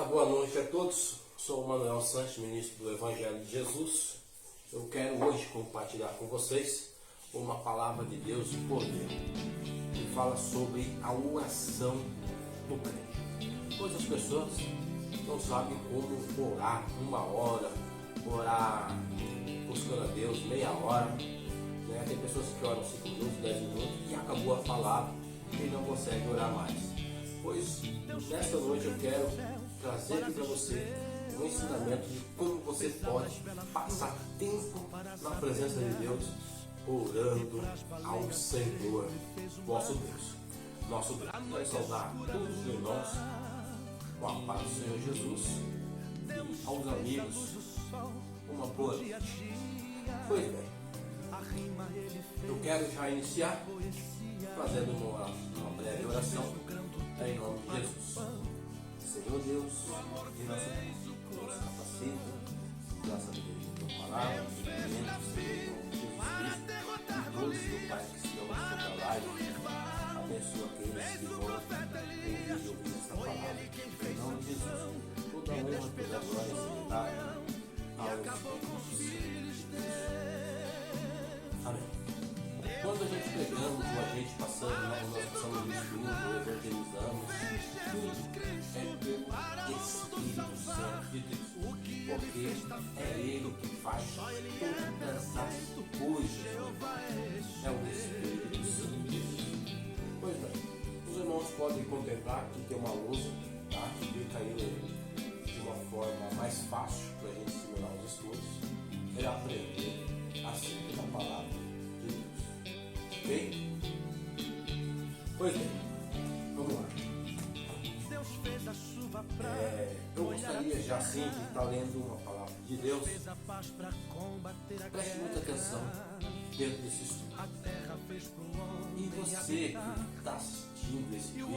Boa noite a todos. Sou o Manuel Santos, ministro do Evangelho de Jesus. Eu quero hoje compartilhar com vocês uma palavra de Deus de poder, que fala sobre a oração do crente. Pois as pessoas não sabem como orar 1 hora, orar buscando a Deus meia hora, né? Tem pessoas que oram 5 minutos, 10 minutos e acabou a palavra e não consegue orar mais. Pois nesta noite eu quero trazer aqui para você um ensinamento de como você pode passar tempo na presença de Deus, orando ao Senhor, nosso Deus. Nosso Deus. Quero saudar todos os irmãos com a paz do Senhor Jesus e aos amigos uma boa noite. Pois bem, eu quero já iniciar fazendo uma breve oração em nome de Jesus. Senhor Deus e nosso Deus, nos capacita, dá sabedoria da tua palavra, entendimento, Senhor Jesus Cristo, e todos, meu Pai, que estão nesta live, abençoa aqueles que vão ouvir esta palavra. Em nome de Jesus, toda honra, toda glória seja dada ao Espírito de Deus. Amém. Quando a gente pregamos, ou a gente passando, nós passamos no estudo, evangelizamos, tudo é pelo Espírito Santo de Deus, porque é Ele que faz todas as coisas, é o Espírito Santo de Deus. Pois bem, os irmãos podem contemplar que tem uma lousa, tá? Que fica aí de uma forma mais fácil para a gente simular os estudos, é aprender acerca da palavra de Deus. Ok? Pois bem, vamos lá. Eu gostaria já sim de estar lendo uma palavra de Deus. Preste muita atenção dentro desse estudo. E você que está assistindo esse vídeo,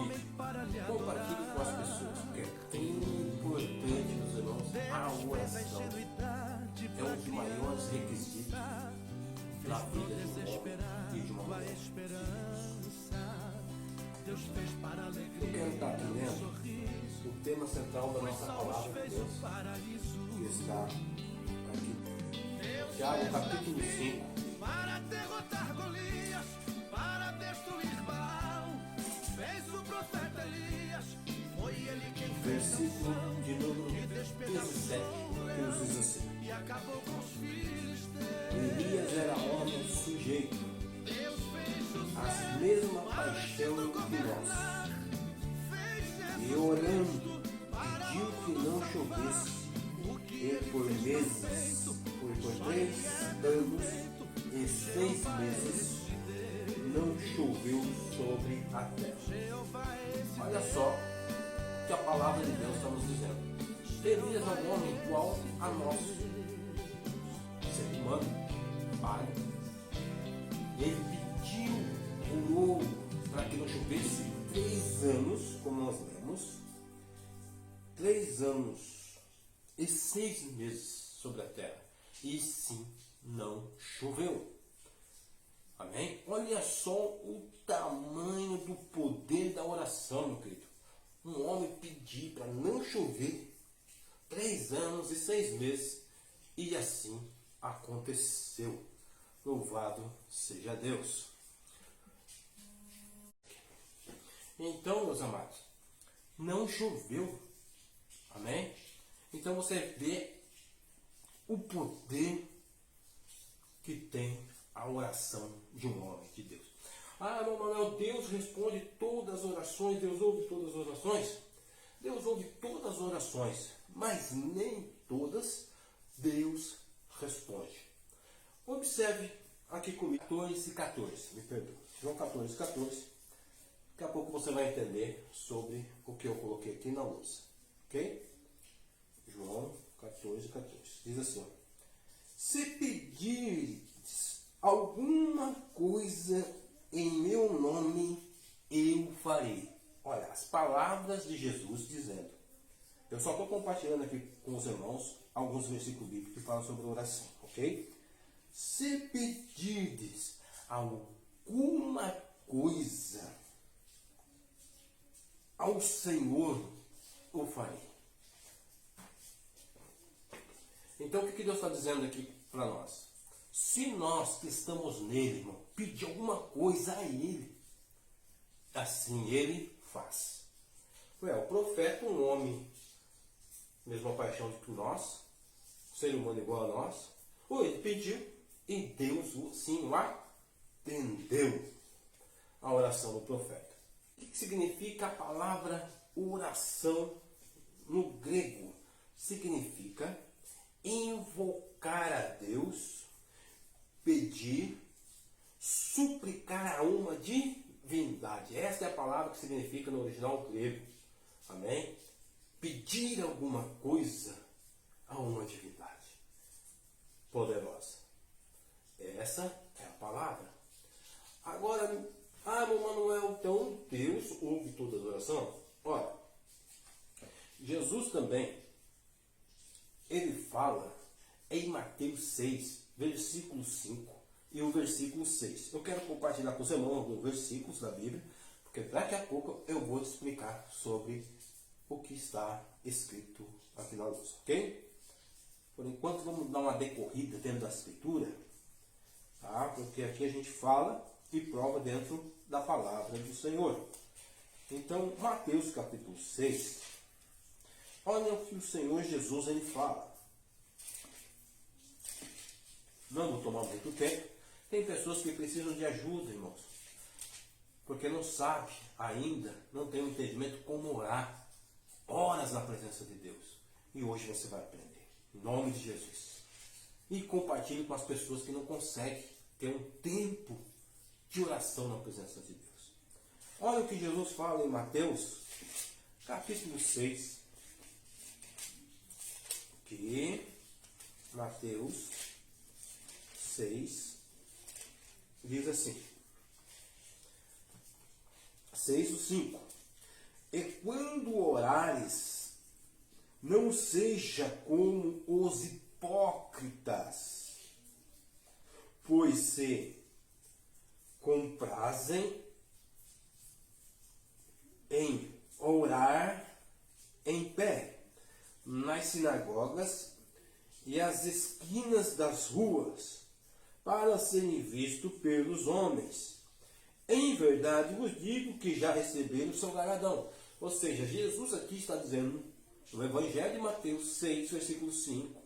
compartilhe com as pessoas, porque é tão importante, meus irmãos, a oração. É um dos maiores requisitos na vida de um homem e de uma mulher de Deus. Eu quero estar aqui lendo o tema central da nossa palavra de Deus, que está aqui. Tiago, capítulo 5. Para derrotar Golias, para destruir Baal, fez o profeta Elias, foi ele quem fez Versículo de número 17, que nos diz assim: e acabou com os filisteus. Elias era homem sujeito Deus fez o à mesma paixão que nós, e orando pediu que não chovesse, e por meses, por 3 anos e 6 meses, não choveu sobre a terra. Olha só o que a palavra de Deus está nos dizendo. Elias é um homem igual a nós, ser humano, falho. Ele pediu, orou para que não chovesse 3 anos, como nós lemos, 3 anos e 6 meses sobre a terra. E sim, não choveu. Amém? Olha só o tamanho do poder da oração, meu querido. Um homem pedir para não chover 3 anos e 6 meses. E assim aconteceu. Louvado seja Deus. Então, meus amados, não choveu. Amém? Então você vê o poder que tem a oração de um homem de Deus. Ah, não, Manuel, Deus responde todas as orações, Deus ouve todas as orações. Deus ouve todas as orações, mas nem todas Deus responde. Observe aqui comigo, 14, me perdoe. João 14, 14. Daqui a pouco você vai entender sobre o que eu coloquei aqui na lousa. Ok? João 14, 14. Diz assim: ó, se pedires alguma coisa em meu nome, eu farei. Olha, as palavras de Jesus dizendo. Eu só estou compartilhando aqui com os irmãos alguns versículos bíblicos que falam sobre oração, ok? Se pedirdes alguma coisa ao Senhor, o farei. Então o que Deus está dizendo aqui para nós? Se nós que estamos nele, irmão, pedir alguma coisa a ele, assim ele faz. O profeta, um homem, mesma paixão que nós, ser humano igual a nós, ele pediu e Deus sim o atendeu a oração do profeta. O que significa a palavra oração no grego? Significa invocar a Deus, pedir, suplicar a uma divindade. Essa é a palavra que significa no original grego. Amém? Pedir alguma coisa a uma divindade poderosa. Essa é a palavra. Agora, meu Manuel, então Deus ouve todas as orações? Ora, Jesus também, ele fala em Mateus 6, versículo 5 e o versículo 6. Eu quero compartilhar com os irmãos alguns versículos da Bíblia, porque daqui a pouco eu vou te explicar sobre o que está escrito aqui na luz, ok? Por enquanto vamos dar uma decorrida dentro da escritura, tá? Porque aqui a gente fala e prova dentro da palavra do Senhor. Então, Mateus capítulo 6, olha o que o Senhor Jesus ele fala. Não vou tomar muito tempo. Tem pessoas que precisam de ajuda, irmãos, porque não sabe ainda, não tem um entendimento como orar horas na presença de Deus. E hoje você vai aprender, em nome de Jesus. E compartilhe com as pessoas que não conseguem ter um tempo de oração na presença de Deus. Olha o que Jesus fala em Mateus capítulo 6. Que Mateus 6 diz assim, 6:5. E quando orares, não seja como os hipócritas, pois se comprazem em orar em pé nas sinagogas e as esquinas das ruas, para serem vistos pelos homens. Em verdade vos digo que já receberam o seu galardão. Ou seja, Jesus aqui está dizendo, no Evangelho de Mateus 6, versículo 5,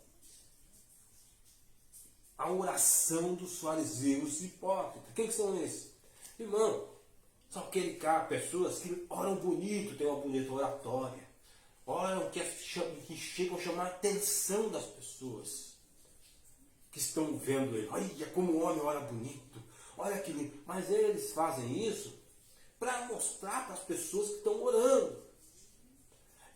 a oração dos fariseus hipócritas. Quem que são esses? Irmão, são aquele cara, pessoas que oram bonito, têm uma bonita oratória, oram que chegam a chamar a atenção das pessoas que estão vendo ele. Olha como o homem ora bonito, olha que lindo. Mas eles fazem isso para mostrar para as pessoas que estão orando.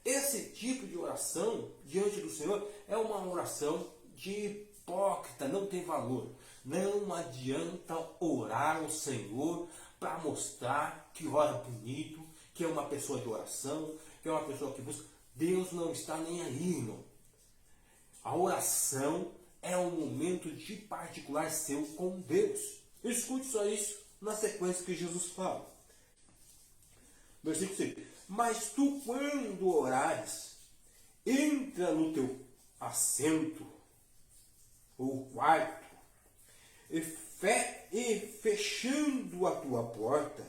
Esse tipo de oração diante do Senhor é uma oração de hipócrita, não tem valor. Não adianta orar ao Senhor para mostrar que ora bonito, que é uma pessoa de oração, que é uma pessoa que busca. Deus não está nem aí, irmão. A oração é um momento de particular seu com Deus. Escute só isso na sequência que Jesus fala. Versículo 5. Mas tu, quando orares, entra no teu assento, ou quarto, e fechando a tua porta,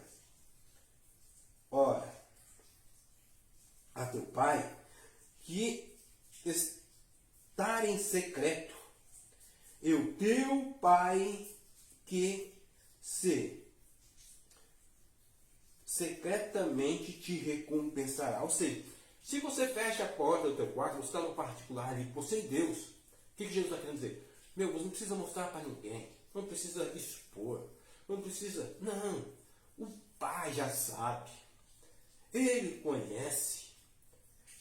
ora a teu Pai, que está em secreto, e o teu Pai que secretamente te recompensará. Ou seja, se você fecha a porta do teu quarto, você está no particular ali, você e Deus. O que Jesus está querendo dizer? Meu, você não precisa mostrar para ninguém, não precisa expor, não precisa. Não, o Pai já sabe, Ele conhece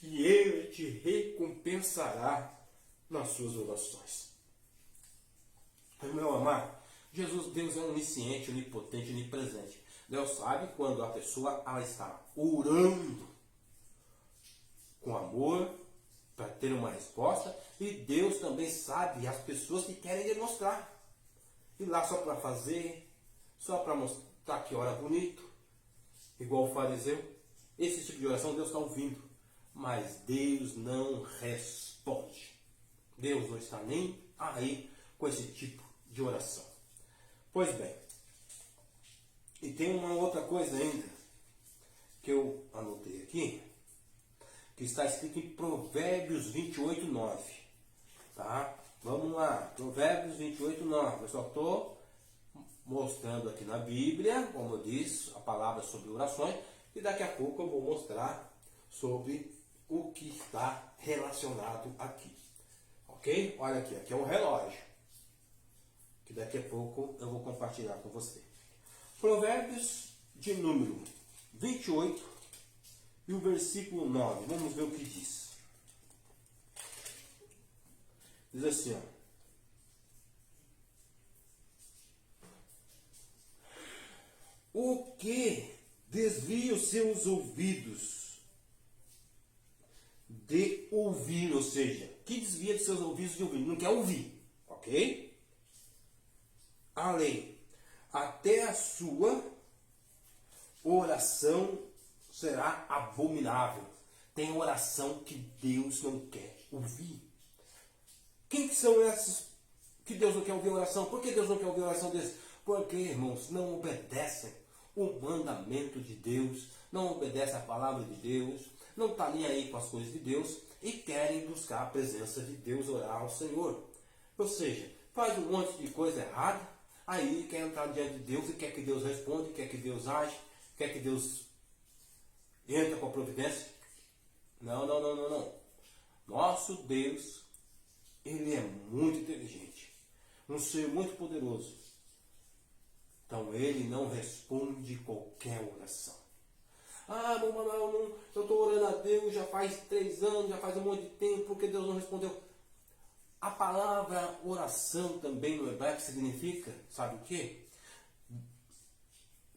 e Ele te recompensará nas suas orações. Meu amado, Deus é onisciente, onipotente, onipresente. Deus sabe quando a pessoa ela está orando com amor para ter uma resposta, e Deus também sabe as pessoas que querem demonstrar. E lá só para fazer, só para mostrar que ora bonito, igual o fariseu. Esse tipo de oração Deus está ouvindo, mas Deus não responde. Deus não está nem aí com esse tipo de oração. Pois bem, e tem uma outra coisa ainda que eu anotei aqui, que está escrito em Provérbios 28, 9. Tá? Vamos lá, Provérbios 28, 9. Eu só estou mostrando aqui na Bíblia, como eu disse, a palavra sobre orações, e daqui a pouco eu vou mostrar sobre o que está relacionado aqui. Ok? Olha aqui, aqui é o relógio, que daqui a pouco eu vou compartilhar com você. Provérbios de número 28 e o versículo 9. Vamos ver o que diz. Diz assim, ó. O que desvia os seus ouvidos de ouvir, ou seja, que desvia de seus ouvidos de ouvir, não quer ouvir, ok? Além, até a sua oração será abominável. Tem oração que Deus não quer ouvir. Quem que são essas que Deus não quer ouvir oração? Por que Deus não quer ouvir oração desses? Porque, irmãos, não obedecem o mandamento de Deus, não obedecem a palavra de Deus, não está nem aí com as coisas de Deus e querem buscar a presença de Deus, orar ao Senhor. Ou seja, faz um monte de coisa errada, aí quer entrar diante de Deus e quer que Deus responda, quer que Deus age, quer que Deus entre com a providência. Não, não, não, não, não. Nosso Deus, Ele é muito inteligente, um ser muito poderoso. Então Ele não responde qualquer oração. Ah, meu Manuel, eu estou orando a Deus já faz 3 anos, já faz um monte de tempo, porque Deus não respondeu. A palavra oração também no hebraico significa, sabe o quê?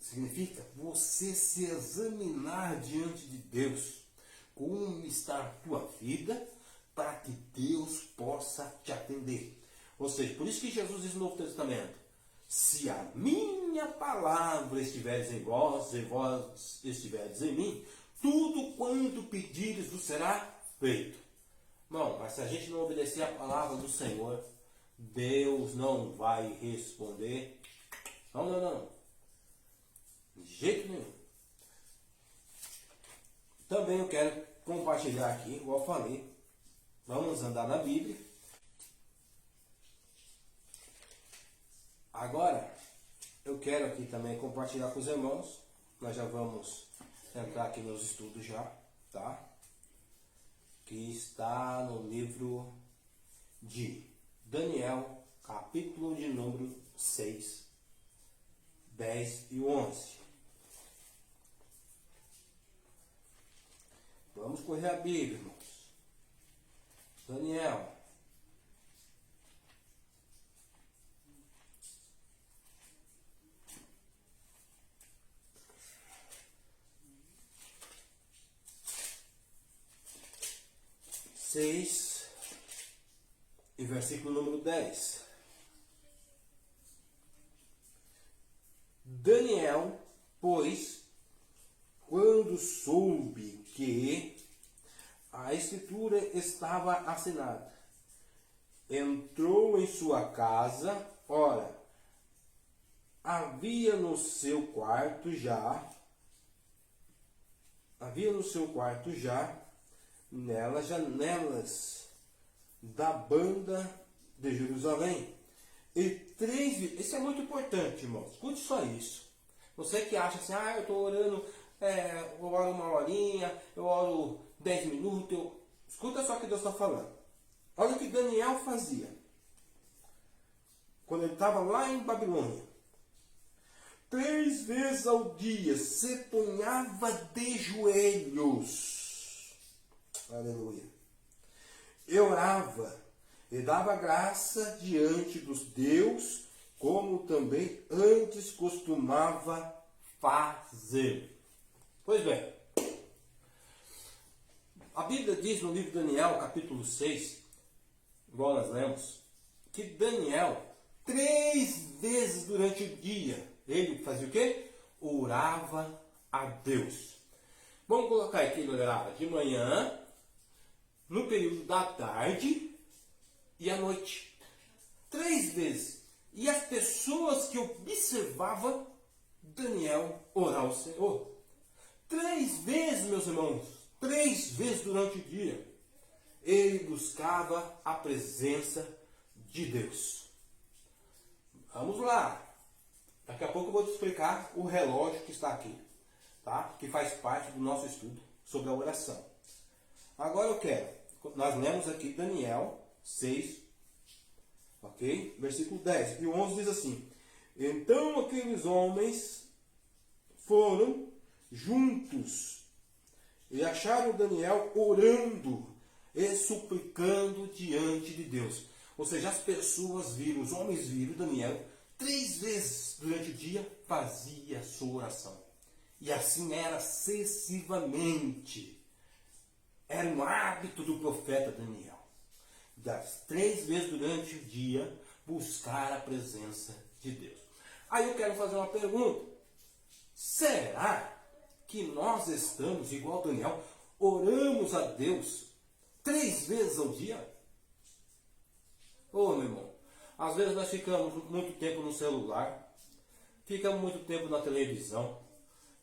Significa você se examinar diante de Deus. Como está a tua vida para que Deus possa te atender. Ou seja, por isso que Jesus diz no Novo Testamento: se a minha palavra estiveres em vós, e vós estiveres em mim, tudo quanto pedires vos será feito. Não, mas se a gente não obedecer a palavra do Senhor, Deus não vai responder. Não, não, não. De jeito nenhum. Também eu quero compartilhar aqui, igual eu falei, vamos andar na Bíblia. Agora, eu quero aqui também compartilhar com os irmãos. Nós já vamos entrar aqui nos estudos já, tá? Que está no livro de Daniel, capítulo de número 6, 10 e 11. Vamos correr a Bíblia, irmãos. Daniel. Seis e versículo número 10. Daniel, pois, quando soube que a escritura estava assinada, entrou em sua casa. Ora, havia no seu quarto já nelas janelas da banda de Jerusalém. E 3 isso é muito importante, irmão. Escute só isso. Você que acha assim, eu estou orando, eu oro 1 horinha, eu oro 10 minutos. Escuta só o que Deus está falando. Olha o que Daniel fazia. Quando ele estava lá em Babilônia. 3 vezes ao dia se ponhava de joelhos. Aleluia. E orava e dava graça diante dos Deus, como também antes costumava fazer. Pois bem, a Bíblia diz no livro de Daniel, capítulo 6, igual nós lemos, que Daniel, 3 vezes durante o dia, ele fazia o quê? Orava a Deus. Vamos colocar aqui, ele orava de manhã, no período da tarde e à noite. 3 vezes. E as pessoas que observavam Daniel orar ao Senhor. 3 vezes, meus irmãos. 3 vezes durante o dia. Ele buscava a presença de Deus. Vamos lá. Daqui a pouco eu vou te explicar o relógio que está aqui, tá? Que faz parte do nosso estudo sobre a oração. Agora eu quero, nós lemos aqui Daniel 6, ok? Versículo 10 e 11 diz assim: então aqueles homens foram juntos e acharam Daniel orando e suplicando diante de Deus. Ou seja, as pessoas viram, os homens viram Daniel 3 vezes durante o dia fazia a sua oração. E assim era excessivamente. Era um hábito do profeta Daniel. Das 3 vezes durante o dia buscar a presença de Deus. Aí eu quero fazer uma pergunta. Será que nós estamos, igual Daniel, oramos a Deus 3 vezes ao dia? Ô, meu irmão, às vezes nós ficamos muito tempo no celular, ficamos muito tempo na televisão,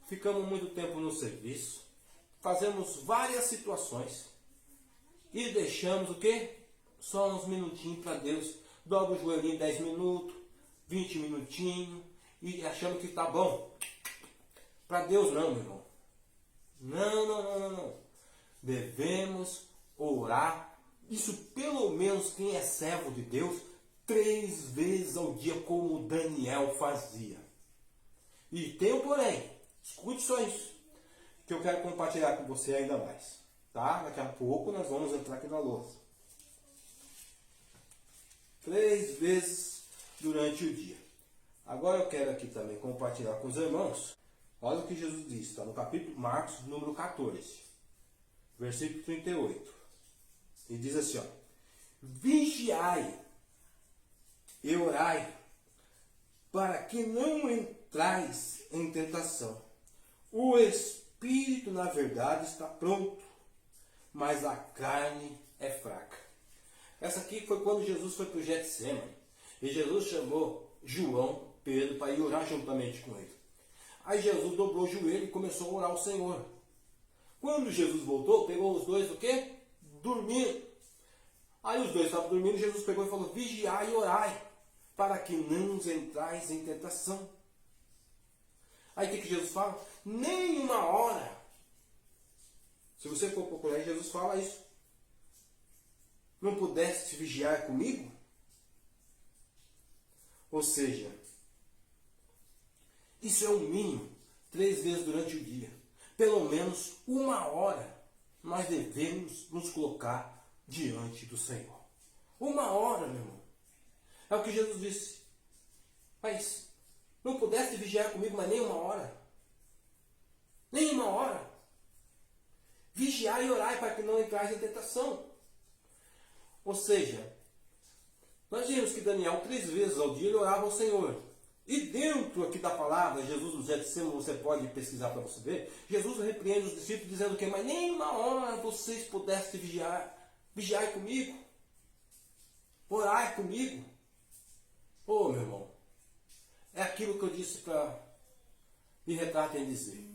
ficamos muito tempo no serviço, fazemos várias situações e deixamos o quê? Só uns minutinhos para Deus. Dobra o joelhinho 10 minutos, 20 minutinhos e achamos que está bom. Para Deus não, meu irmão. Não. Devemos orar, isso pelo menos quem é servo de Deus, 3 vezes ao dia, como Daniel fazia. E tem um porém, escute só isso, que eu quero compartilhar com você ainda mais. Tá? Daqui a pouco nós vamos entrar aqui na lousa. 3 vezes durante o dia. Agora eu quero aqui também compartilhar com os irmãos. Olha o que Jesus disse, está no capítulo Marcos, número 14, versículo 38. E diz assim, ó: vigiai e orai, para que não entrais em tentação. O espírito, na verdade, está pronto, mas a carne é fraca. Essa aqui foi quando Jesus foi para o Getsemane. E Jesus chamou João, Pedro, para ir orar juntamente com ele. Aí Jesus dobrou o joelho e começou a orar ao Senhor. Quando Jesus voltou, pegou os dois o quê? Dormindo. Aí os dois estavam dormindo, Jesus pegou e falou: vigiai e orai, para que não entrais em tentação. Aí o que Jesus fala? Nem uma hora. Se você for procurar, Jesus fala isso. Não pudeste vigiar comigo? Ou seja, isso é o mínimo, 3 vezes durante o dia. Pelo menos 1 hora nós devemos nos colocar diante do Senhor. 1 hora, meu irmão. É o que Jesus disse. Mas não pudeste vigiar comigo, mas nem 1 hora. Nem 1 hora. Vigiar e orar para que não entrais em tentação. Ou seja, nós vimos que Daniel 3 vezes ao dia ele orava ao Senhor. E dentro aqui da palavra, Jesus no Getsemane, você pode pesquisar para você ver, Jesus repreende os discípulos dizendo que mas nem 1 hora vocês pudessem vigiar comigo, orar comigo. Ô, meu irmão, é aquilo que eu disse para me retratar em dizer.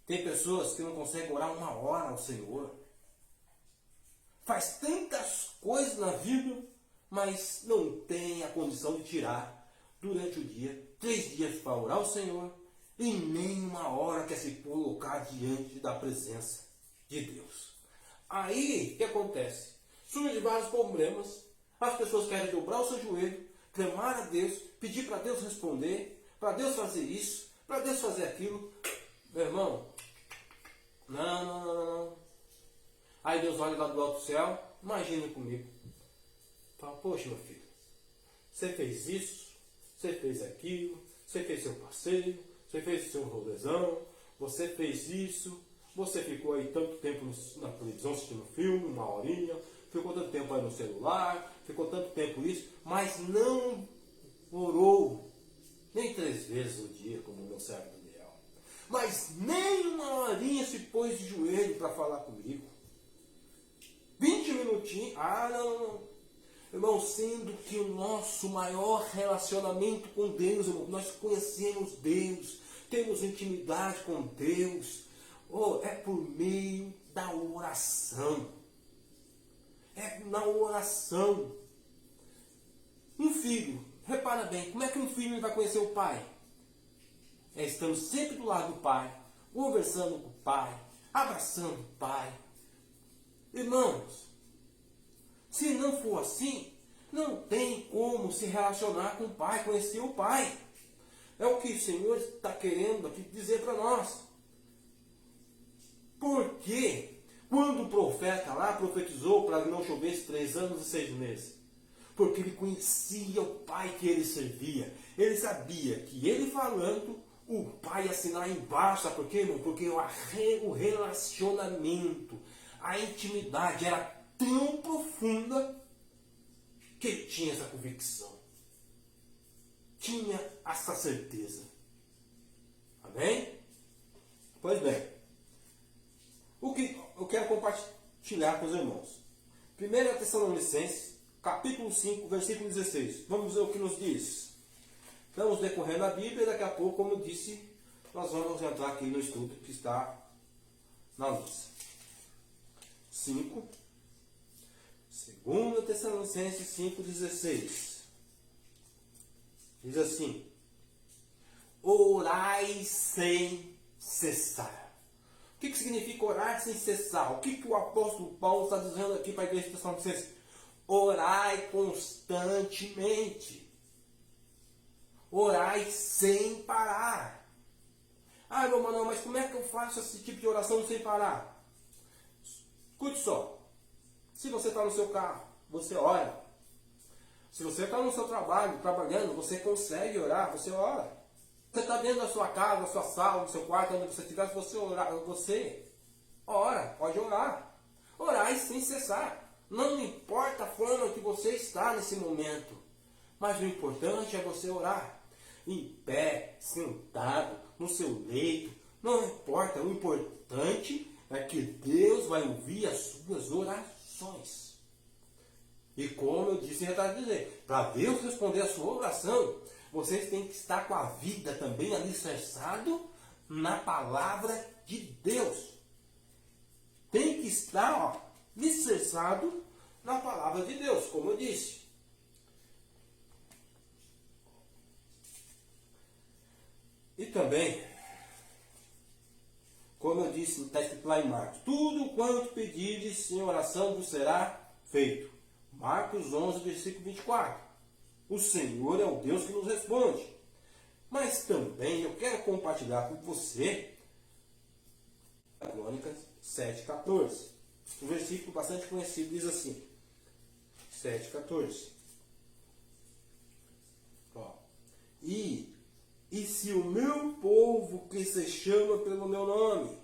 Tem pessoas que não conseguem orar 1 hora ao Senhor. Faz tantas coisas na vida, mas não tem a condição de tirar durante o dia 3 dias para orar ao Senhor e nem 1 hora quer se colocar diante da presença de Deus. Aí, o que acontece? Surgem vários problemas, as pessoas querem dobrar o seu joelho, clamar a Deus, pedir para Deus responder, para Deus fazer isso, para Deus fazer aquilo. Meu irmão, não. Aí Deus olha lá do alto céu, imagina comigo. Fala, poxa, meu filho, você fez isso, você fez aquilo, você fez seu passeio, você fez seu rolezão, você fez isso, você ficou aí tanto tempo na televisão assistindo filme, 1 horinha, ficou tanto tempo aí no celular, ficou tanto tempo isso, mas não orou nem 3 vezes no dia, como o meu servo Daniel. Mas nem 1 horinha se pôs de joelho para falar comigo. 20 minutinhos, não. Irmão, sendo que o nosso maior relacionamento com Deus, irmão, nós conhecemos Deus, temos intimidade com Deus, é por meio da oração. É na oração. Um filho, repara bem, como é que um filho vai conhecer o pai? É estando sempre do lado do pai, conversando com o pai, abraçando o pai. Irmãos, se não for assim, não tem como se relacionar com o pai, conhecer o pai. É o que o Senhor está querendo aqui dizer para nós. Porque quando o profeta lá profetizou para não chover 3 anos e 6 meses, porque ele conhecia o pai que ele servia. Ele sabia que ele falando, o pai ia assinar embaixo. Sabe por quê, irmão? Porque o relacionamento, a intimidade era tão profunda que ele tinha essa convicção. Tinha essa certeza. Amém? Pois bem. O que eu quero compartilhar com os irmãos. 1 Tessalonicenses, capítulo 5, versículo 16. Vamos ver o que nos diz. Estamos decorrendo a Bíblia e daqui a pouco, como eu disse, nós vamos entrar aqui no estudo que está na luz. 5. 2 Tessalonicenses 5, 16. Diz assim: orai sem cessar. O que significa orar sem cessar? O que o apóstolo Paulo está dizendo aqui para a igreja de Tessalonicenses? Orai constantemente. Orai sem parar. Ah, meu irmão, mas como é que eu faço esse tipo de oração sem parar? Escute só. Se você está no seu carro, você ora. Se você está no seu trabalho, trabalhando, você consegue orar, você ora. Você está dentro da sua casa, da sua sala, do seu quarto, onde você estiver, se você orar, você ora, pode orar. Orar sem cessar. Não importa a forma que você está nesse momento. Mas o importante é você orar. Em pé, sentado, no seu leito. Não importa. O importante é que Deus vai ouvir as suas orações. E como eu disse, para Deus responder a sua oração, vocês têm que estar com a vida também alicerçado na palavra de Deus. Tem que estar alicerçado na palavra de Deus, como eu disse. E também, como eu disse, está escrito lá em Marcos: tudo quanto pedires em oração vos será feito. Marcos 11, versículo 24. O Senhor é o Deus que nos responde. Mas também eu quero compartilhar com você Crônicas 7,14. Um versículo bastante conhecido diz assim: 7,14. E se o meu povo que se chama pelo meu nome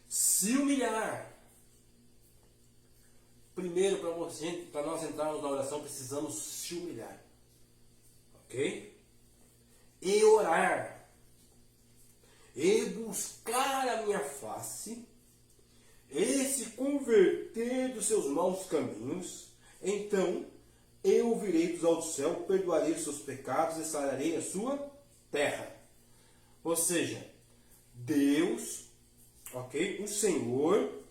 se humilhar. Primeiro, para nós entrarmos na oração, precisamos se humilhar. Ok? E orar. E buscar a minha face. E se converter dos seus maus caminhos. Então, eu virei dos altos do céu, perdoarei os seus pecados e sararei a sua terra. Ou seja, Deus, ok? O Senhor,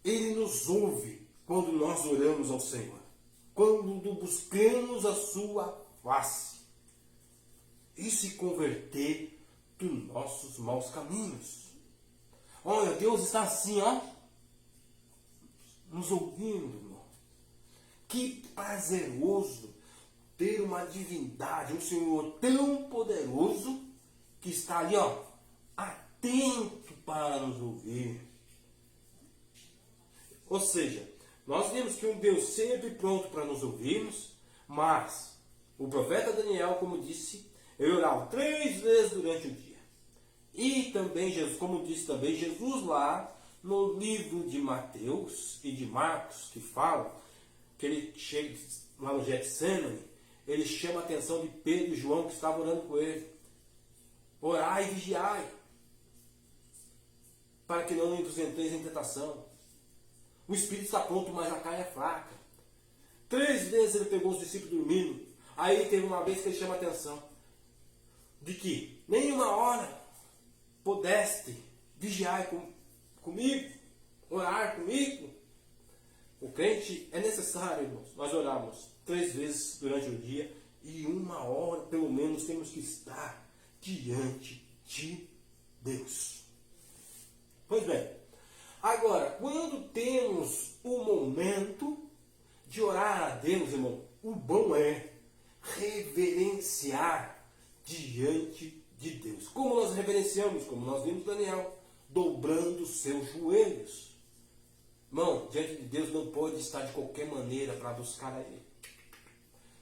Ele nos ouve quando nós oramos ao Senhor, quando buscamos a sua face e se converter dos nossos maus caminhos. Olha, Deus está assim, nos ouvindo, irmão. Que prazeroso ter uma divindade, um Senhor tão poderoso que está ali, atento para nos ouvir. Ou seja, nós vemos que um Deus sempre pronto para nos ouvirmos, mas o profeta Daniel, como disse, ele orava 3 vezes durante o dia. E também Jesus, como disse também Jesus lá no livro de Mateus e de Marcos, que fala que ele chega lá no Getsemane, ele chama a atenção de Pedro e João que estavam orando com ele. Orai e vigiai, para que não vos entreis em tentação. O espírito está pronto, mas a carne é fraca. 3 vezes ele pegou os discípulos dormindo. Aí teve uma vez que ele chama a atenção de que nenhuma hora pudeste vigiar comigo, orar comigo. O crente é necessário, irmãos, nós orarmos 3 vezes durante o dia e 1 hora, pelo menos, temos que estar diante de Deus. Pois bem, agora, quando temos o momento de orar a Deus, irmão, o bom é reverenciar diante de Deus. Como nós reverenciamos? Como nós vimos Daniel, dobrando os seus joelhos. Irmão, diante de Deus não pode estar de qualquer maneira para buscar a Ele.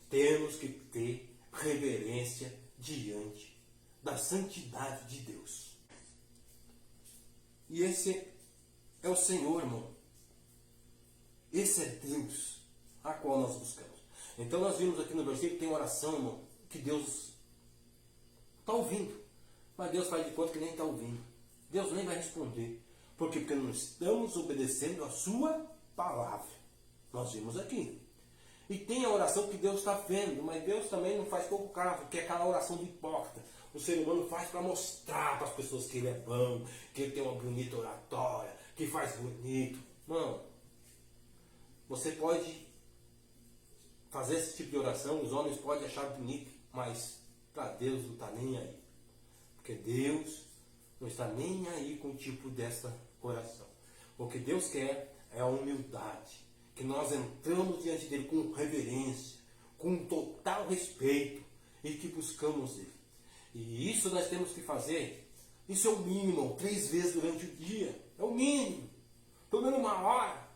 Temos que ter reverência diante da santidade de Deus. E esse é o Senhor, irmão. Esse é Deus a qual nós buscamos. Então nós vimos aqui no versículo que tem oração, irmão, que Deus está ouvindo. Mas Deus faz de conta que nem está ouvindo. Deus nem vai responder. Por quê? Porque não estamos obedecendo a sua palavra. Nós vimos aqui. E tem a oração que Deus está vendo, mas Deus também não faz pouco caso, que é aquela oração do hipócrita. O ser humano faz para mostrar para as pessoas que ele é bom, que ele tem uma bonita oratória, que faz bonito. Não. Você pode fazer esse tipo de oração, os homens podem achar bonito, mas para Deus não está nem aí. Porque Deus não está nem aí com o tipo dessa oração. O que Deus quer é a humildade. Que nós entramos diante dele com reverência, com total respeito e que buscamos ele. E isso nós temos que fazer. Isso é o mínimo, 3 vezes durante o dia. É o mínimo. Pelo menos 1 hora.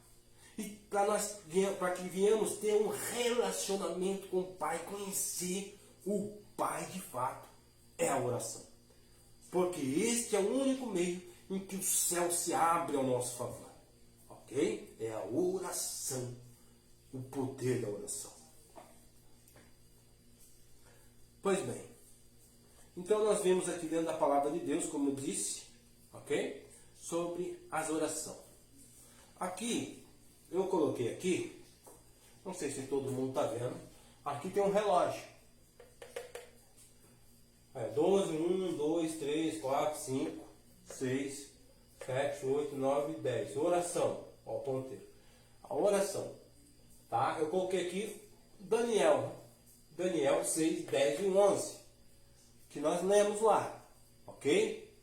E para que venhamos ter um relacionamento com o Pai, conhecer o Pai de fato, é a oração. Porque este é o único meio em que o céu se abre ao nosso favor. Ok? É a oração. O poder da oração. Pois bem. Então nós vemos aqui dentro da palavra de Deus, como eu disse, ok? Sobre as orações. Aqui, eu coloquei aqui, não sei se todo mundo está vendo, aqui tem um relógio. 12, 1, 2, 3, 4, 5, 6, 7, 8, 9, 10. Oração. Ó, o ponteiro. A oração. Tá? Eu coloquei aqui Daniel. Daniel 6, 10 e 11. Que nós lemos lá. Ok?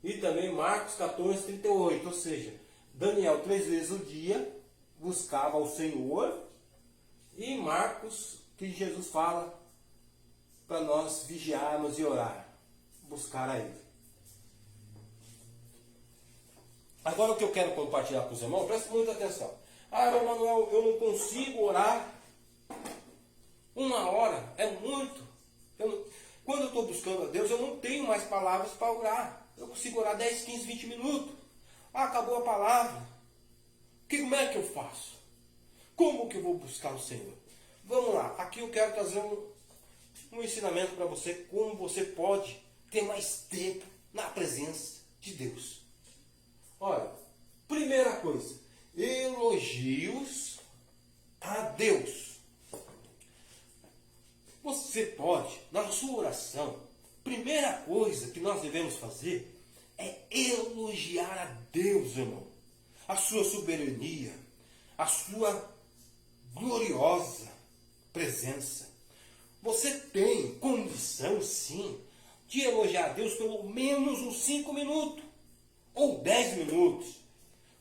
E também Marcos 14, 38. Ou seja, Daniel 3 vezes o dia buscava o Senhor. E Marcos, que Jesus fala para nós vigiarmos e orar. Buscar a Ele. Agora o que eu quero compartilhar com os irmãos, preste muita atenção. Irmão Manuel, eu não consigo orar 1 hora, é muito. Quando eu estou buscando a Deus, eu não tenho mais palavras para orar. Eu consigo orar 10, 15, 20 minutos. Acabou a palavra. Como é que eu faço? Como que eu vou buscar o Senhor? Vamos lá, aqui eu quero trazer um ensinamento para você, como você pode ter mais tempo na presença de Deus. Olha, primeira coisa, elogios a Deus. Você pode, na sua oração, primeira coisa que nós devemos fazer é elogiar a Deus, irmão. A sua soberania, a sua gloriosa presença. Você tem condição, sim, de elogiar a Deus pelo menos uns 5 minutos. Ou 10 minutos.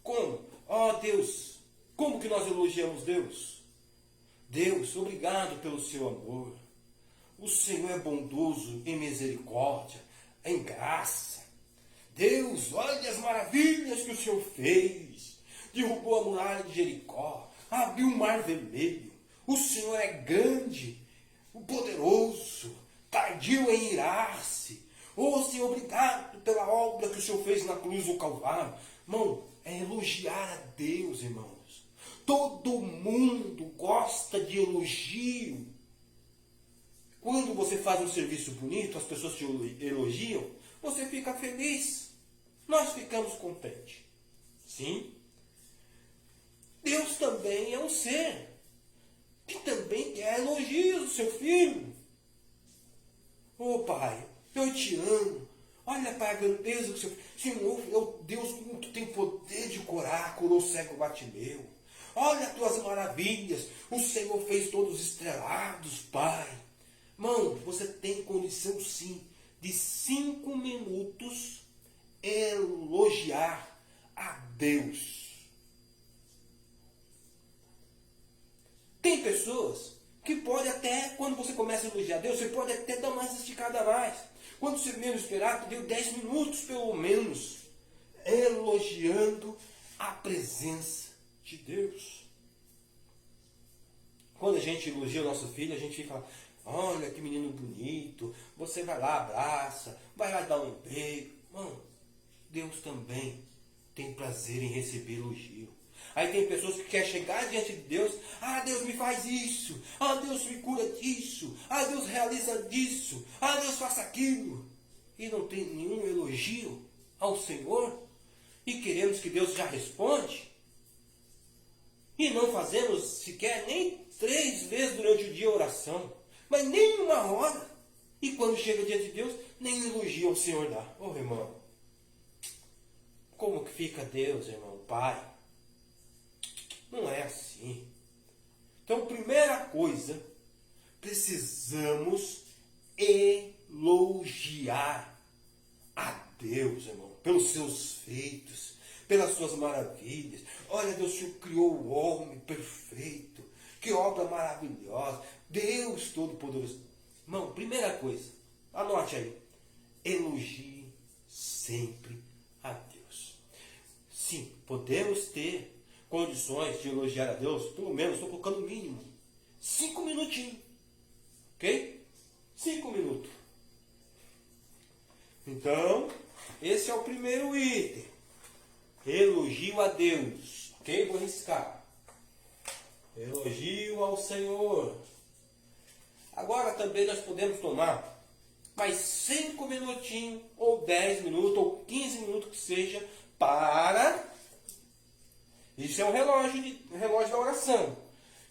Como? Deus, como que nós elogiamos Deus? Deus, obrigado pelo seu amor. O Senhor é bondoso em misericórdia, em graça. Deus, olha as maravilhas que o Senhor fez. Derrubou a muralha de Jericó, abriu o mar vermelho. O Senhor é grande, o poderoso, tardio em irar-se. Senhor, obrigado pela obra que o Senhor fez na cruz do Calvário. Irmão, é elogiar a Deus, irmãos. Todo mundo gosta de elogio. Quando você faz um serviço bonito, as pessoas te elogiam, você fica feliz. Nós ficamos contentes. Sim. Deus também é um ser. também quer elogios do seu filho. Ô pai, eu te amo. Olha, pai, a grandeza do seu Senhor, é o Deus que tem poder de curar, curou o cego Bartimeu. Olha as tuas maravilhas, o Senhor fez todos estrelados, pai. Irmão, você tem condição sim de 5 minutos elogiar a Deus. Tem pessoas que podem até, quando você começa a elogiar a Deus, você pode até dar mais esticada a mais. Quando você menos esperar, deu 10 minutos pelo menos, elogiando a presença de Deus. Quando a gente elogia o nosso filho, a gente fica, olha que menino bonito, você vai lá, abraça, vai lá dar um beijo. Mano, Deus também tem prazer em receber elogio. Aí tem pessoas que querem chegar diante de Deus, Deus me faz isso, Deus me cura disso, Deus realiza disso, Deus faça aquilo. E não tem nenhum elogio ao Senhor, e queremos que Deus já responde, e não fazemos sequer nem 3 vezes durante o dia a oração, mas nem 1 hora, e quando chega diante de Deus, nem elogio ao Senhor dá. Ô irmão, como que fica Deus, irmão, Pai? Não é assim. Então, primeira coisa, precisamos elogiar a Deus, irmão, pelos seus feitos, pelas suas maravilhas. Olha, Deus, o Senhor criou o homem perfeito. Que obra maravilhosa. Deus Todo-Poderoso. Irmão, primeira coisa, anote aí. Elogie sempre a Deus. Sim, podemos ter condições de elogiar a Deus, pelo menos, estou colocando o mínimo, 5 minutinhos, ok? 5 minutos. Então, esse é o primeiro item, elogio a Deus, ok? Vou riscar, elogio ao Senhor. Agora também nós podemos tomar mais 5 minutinhos, ou 10 minutos, ou 15 minutos que seja, para... Isso é um relógio da oração.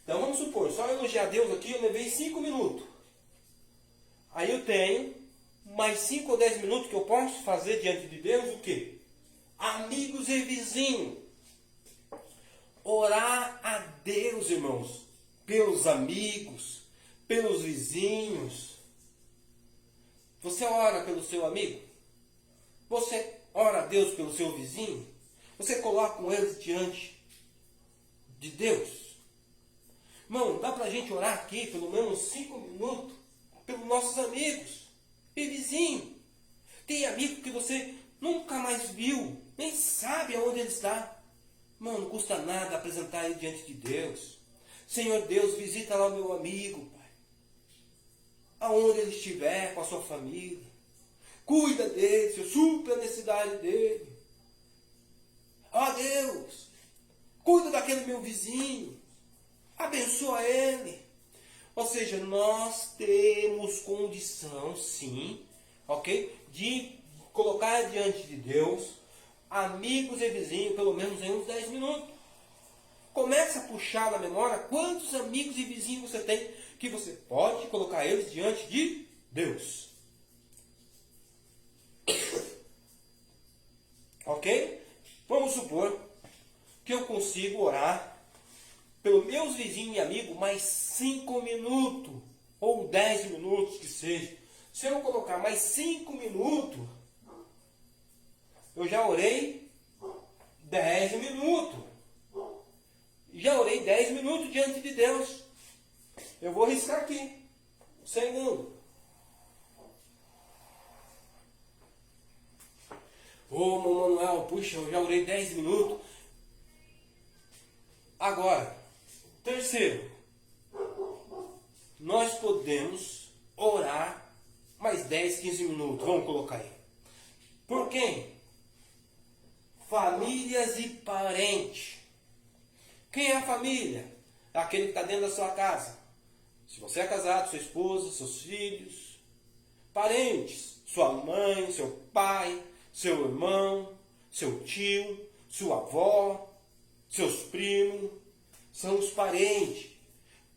Então vamos supor, só elogiar a Deus aqui eu levei 5 minutos. Aí eu tenho mais 5 ou 10 minutos que eu posso fazer diante de Deus o quê? Amigos e vizinhos. Orar a Deus, irmãos, pelos amigos, pelos vizinhos. Você ora pelo seu amigo? Você ora a Deus pelo seu vizinho? Você coloca eles diante de Deus? Irmão, dá pra gente orar aqui pelo menos 5 minutos pelos nossos amigos e vizinhos. Tem amigo que você nunca mais viu, nem sabe aonde ele está. Irmão, não custa nada apresentar ele diante de Deus. Senhor Deus, visita lá o meu amigo, Pai. Aonde ele estiver, com a sua família. Cuida dele, Senhor, supra a necessidade dele. Ó Deus, cuida daquele meu vizinho, abençoa ele. Ou seja, nós temos condição, sim, ok? De colocar diante de Deus, amigos e vizinhos, pelo menos em uns 10 minutos. Comece a puxar na memória quantos amigos e vizinhos você tem, que você pode colocar eles diante de Deus. Ok? Vamos supor que eu consigo orar pelos meus vizinhos e amigos mais 5 minutos, ou 10 minutos que seja. Se eu colocar mais 5 minutos, eu já orei 10 minutos. Já orei 10 minutos diante de Deus. Eu vou riscar aqui. Segundo. Ô, Manuel, puxa, eu já orei 10 minutos. Agora, terceiro, nós podemos orar mais 10, 15 minutos. Vamos colocar aí. Por quem? Famílias e parentes. Quem é a família? É aquele que está dentro da sua casa. Se você é casado, sua esposa, seus filhos. Parentes, sua mãe, seu pai, seu irmão, seu tio, sua avó, seus primos, são os parentes.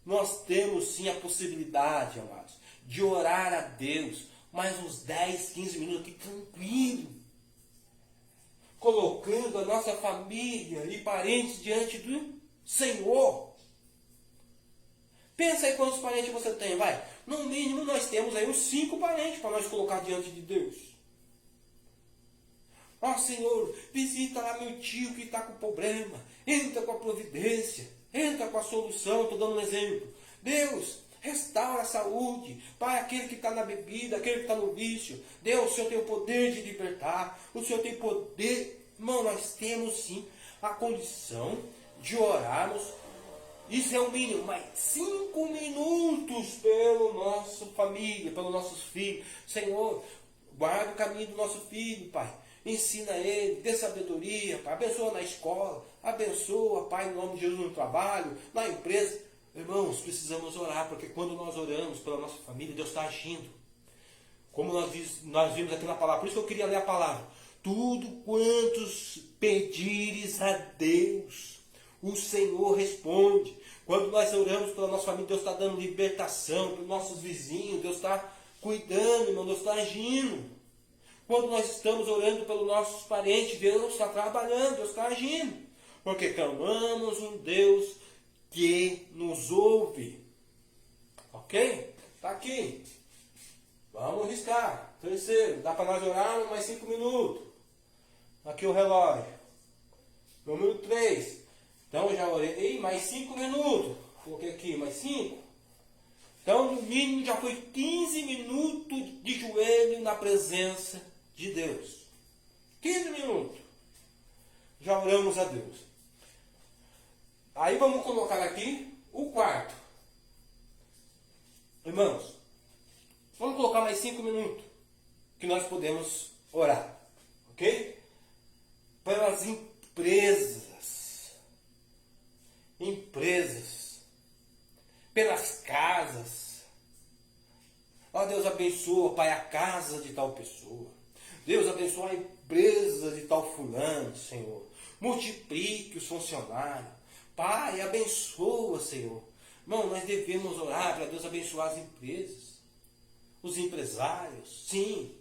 nós temos sim a possibilidade, amados, de orar a Deus mais uns 10, 15 minutos aqui tranquilo, colocando a nossa família e parentes diante do Senhor. Pensa aí quantos parentes você tem, vai. No mínimo nós temos aí uns 5 parentes para nós colocar diante de Deus. Ó Senhor, visita lá meu tio que está com problema. Entra com a providência. Entra com a solução. Estou dando um exemplo. Deus, restaura a saúde. Pai, aquele que está na bebida, aquele que está no vício. Deus, o Senhor tem o poder de libertar. O Senhor tem poder. Irmão, nós temos sim a condição de orarmos. Isso é o mínimo, mas 5 minutos pela nossa família, pelos nossos filhos. Senhor, guarda o caminho do nosso filho, Pai. Ensina ele, dê sabedoria, Pai. Abençoa na escola, abençoa, Pai, no nome de Jesus, no trabalho, na empresa. Irmãos, precisamos orar, porque quando nós oramos pela nossa família, Deus está agindo. Como nós vimos aqui na palavra, por isso que eu queria ler a palavra. Tudo quantos pedires a Deus, o Senhor responde. Quando nós oramos pela nossa família, Deus está dando libertação para os nossos vizinhos. Deus está cuidando, irmão. Deus está agindo. Quando nós estamos orando pelos nossos parentes, Deus está trabalhando, Deus está agindo. Porque clamamos um Deus que nos ouve. Ok? Está aqui. Vamos riscar. Terceiro, dá para nós orar mais 5 minutos. Aqui o relógio. Número 3. Então já orei mais 5 minutos. Coloquei aqui mais 5. Então no mínimo já foi 15 minutos de joelho na presença de Deus. 15 minutos. Já oramos a Deus. Aí vamos colocar aqui o quarto. Irmãos, vamos colocar mais 5 minutos que nós podemos orar. Ok? Pelas empresas, pelas casas. Ó Deus, abençoa, Pai, a casa de tal pessoa. Deus, abençoa a empresa de tal fulano, Senhor. Multiplique os funcionários. Pai, abençoa, Senhor. Irmão, nós devemos orar para Deus abençoar as empresas, os empresários, sim.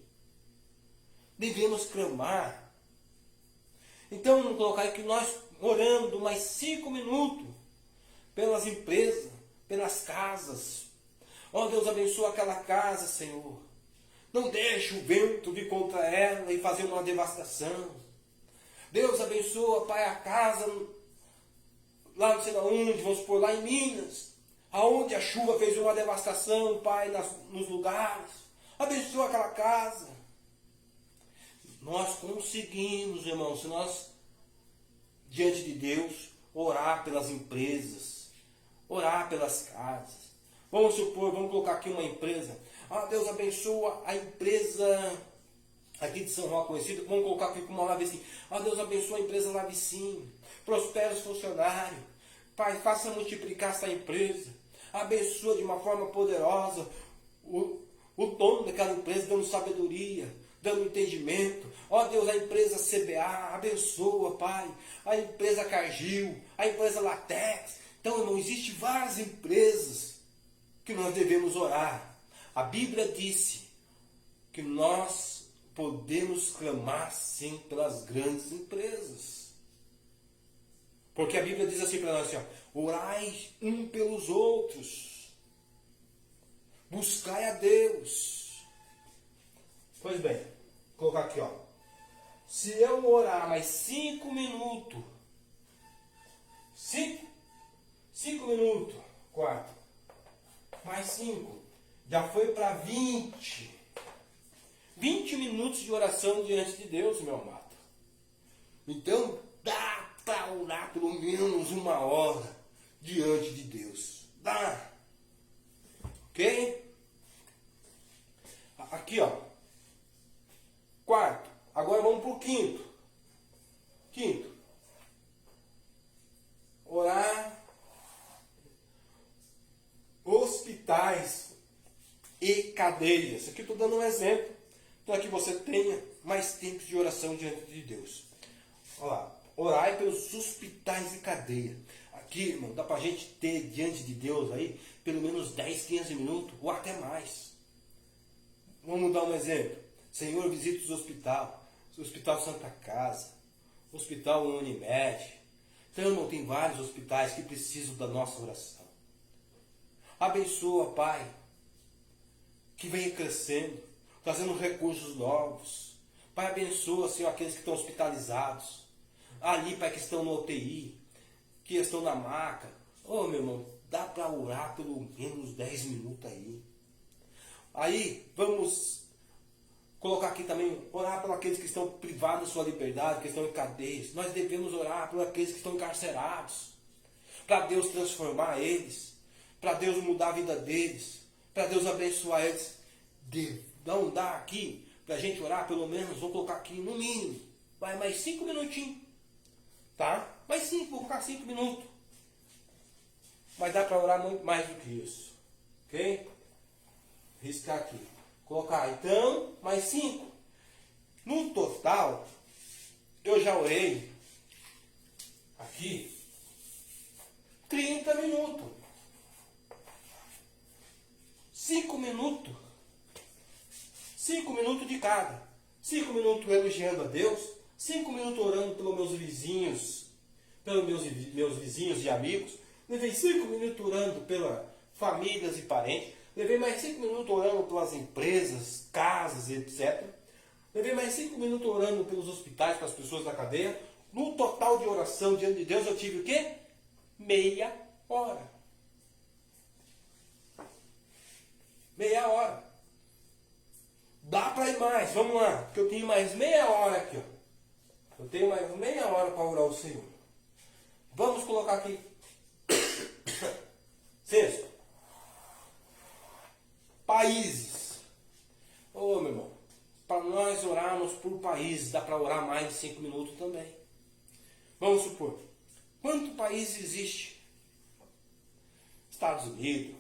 Devemos clamar. Então, vamos colocar aqui nós orando mais 5 minutos pelas empresas, pelas casas. Ó Deus, abençoa aquela casa, Senhor. Não deixe o vento vir contra ela e fazer uma devastação. Deus abençoa, Pai, a casa lá não sei onde, vamos supor, lá em Minas, aonde a chuva fez uma devastação, Pai, nos lugares. Abençoa aquela casa. Nós conseguimos, irmãos, se nós, diante de Deus, orar pelas empresas, orar pelas casas. Vamos supor, vamos colocar aqui uma empresa. Ah, Deus abençoa a empresa aqui de São Roque conhecida. Vamos colocar aqui como uma Lavicim. Ah, Deus abençoa a empresa Lavicim. Prospera os funcionários. Pai, faça multiplicar essa empresa. Abençoa de uma forma poderosa o dono daquela empresa, dando sabedoria, dando entendimento. Ó Deus, a empresa CBA, abençoa, Pai. A empresa Cargill, a empresa Latex. Então, irmão, existem várias empresas que nós devemos orar. A Bíblia disse que nós podemos clamar sim pelas grandes empresas. Porque a Bíblia diz assim para nós, assim, ó, orai um pelos outros. Buscai a Deus. Pois bem, vou colocar aqui, ó. Se eu orar mais 5 minutos, 5 minutos, 4, mais 5, já foi para 20. 20 minutos de oração diante de Deus, meu amado. Então, dá para orar pelo menos 1 hora diante de Deus. Dá. Ok? Aqui, ó. Quarto. Agora vamos para o quinto. Quinto. Orar. Hospitais e cadeias. Aqui estou dando um exemplo para que você tenha mais tempo de oração diante de Deus. Olha lá. Orai pelos hospitais e cadeias. Aqui, irmão, dá pra gente ter diante de Deus aí pelo menos 10, 15 minutos ou até mais. Vamos dar um exemplo. Senhor, visita os hospitais. Hospital Santa Casa, Hospital Unimed. Então, irmão, tem vários hospitais que precisam da nossa oração. Abençoa, Pai, que venha crescendo, trazendo recursos novos. Pai, abençoa, Senhor, aqueles que estão hospitalizados. Ali, Pai, que estão no UTI, que estão na maca. Ô, meu irmão, dá para orar pelo menos 10 minutos aí. Aí, vamos colocar aqui também, orar por aqueles que estão privados da sua liberdade, que estão em cadeias. Nós devemos orar por aqueles que estão encarcerados. Para Deus transformar eles. Para Deus mudar a vida deles. Para Deus abençoar eles. Não dá aqui para a gente orar, pelo menos, vou colocar aqui no mínimo. Vai mais 5 minutinhos. Tá? Mais 5, vou colocar 5 minutos. Mas dá para orar muito mais do que isso. Ok? Riscar aqui. Colocar, então, mais 5. No total, eu já orei aqui 30 minutos. 5 minutos. 5 minutos de cada. 5 minutos elogiando a Deus. 5 minutos orando pelos meus vizinhos. Pelos meus vizinhos e amigos. Levei 5 minutos orando pelas famílias e parentes. Levei mais 5 minutos orando pelas empresas, casas, etc. Levei mais 5 minutos orando pelos hospitais, pelas pessoas da cadeia. No total de oração diante de Deus eu tive o quê? Meia hora. Meia hora. Dá para ir mais, vamos lá. Porque eu tenho mais meia hora aqui. Ó. Eu tenho mais meia hora para orar ao Senhor. Vamos colocar aqui. Sexto. Países. Ô, meu irmão, para nós orarmos por países, dá para orar mais de 5 minutos também. Vamos supor, quanto país existe? Estados Unidos,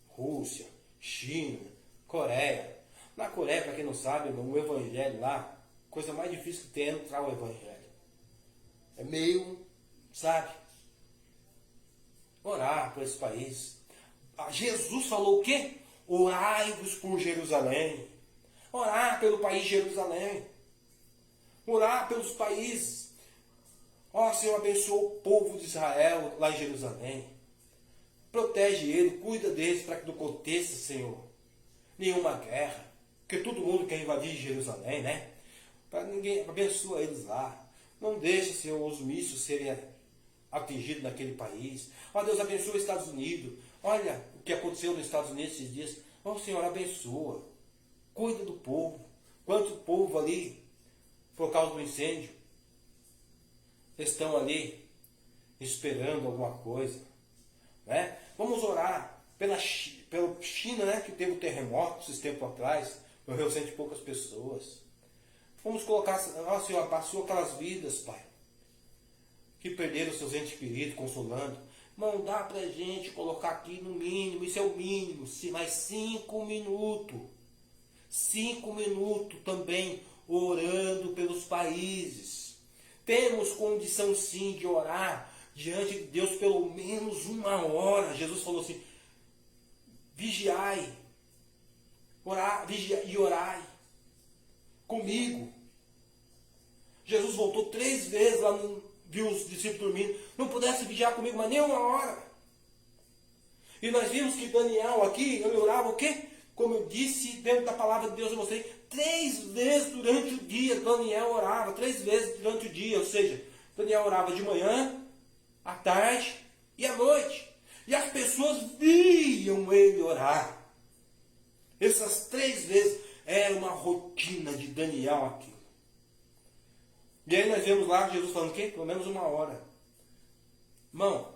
Rússia, China, Coreia. Na Coreia, para quem não sabe, irmão, o evangelho lá, coisa mais difícil que tem é entrar o evangelho. É meio, sabe? Orar por esse país. Jesus falou o quê? Orai-vos por Jerusalém. Orar pelo país de Jerusalém. Orar pelos países. Ó, Senhor, abençoa o povo de Israel lá em Jerusalém. Protege ele, cuida deles para que não aconteça, Senhor, nenhuma guerra. Porque todo mundo quer invadir Jerusalém, né? Para ninguém, abençoa eles lá. Não deixe, Senhor, os mísseis serem atingidos naquele país. Ó, Deus, abençoa os Estados Unidos. Olha o que aconteceu nos Estados Unidos esses dias. Ó, Senhor, abençoa. Cuida do povo. Quanto povo ali, por causa do incêndio, estão ali esperando alguma coisa. Né? Vamos orar pela China, né, que teve um terremoto esses tempos atrás. Morreu 100 e poucas pessoas. Vamos colocar, ó Senhor, abençoa aquelas vidas, Pai, que perderam seus entes queridos, consolando. Não dá pra gente colocar aqui no mínimo, isso é o mínimo, mais 5 minutos. 5 minutos também orando pelos países. Temos condição sim de orar diante de Deus pelo menos 1 hora. Jesus falou assim, vigiai, vigiai e orai comigo. Jesus voltou 3 vezes lá, viu os discípulos dormindo, não pudesse vigiar comigo, mas nem 1 hora. E nós vimos que Daniel aqui, ele orava o quê? Como eu disse, dentro da palavra de Deus eu mostrei, 3 vezes durante o dia Daniel orava, 3 vezes durante o dia, ou seja, Daniel orava de manhã, à tarde e à noite. E as pessoas viam ele orar. Essas 3 vezes era uma rotina de Daniel aqui. E aí nós vemos lá Jesus falando o quê? Pelo menos 1 hora. Irmão,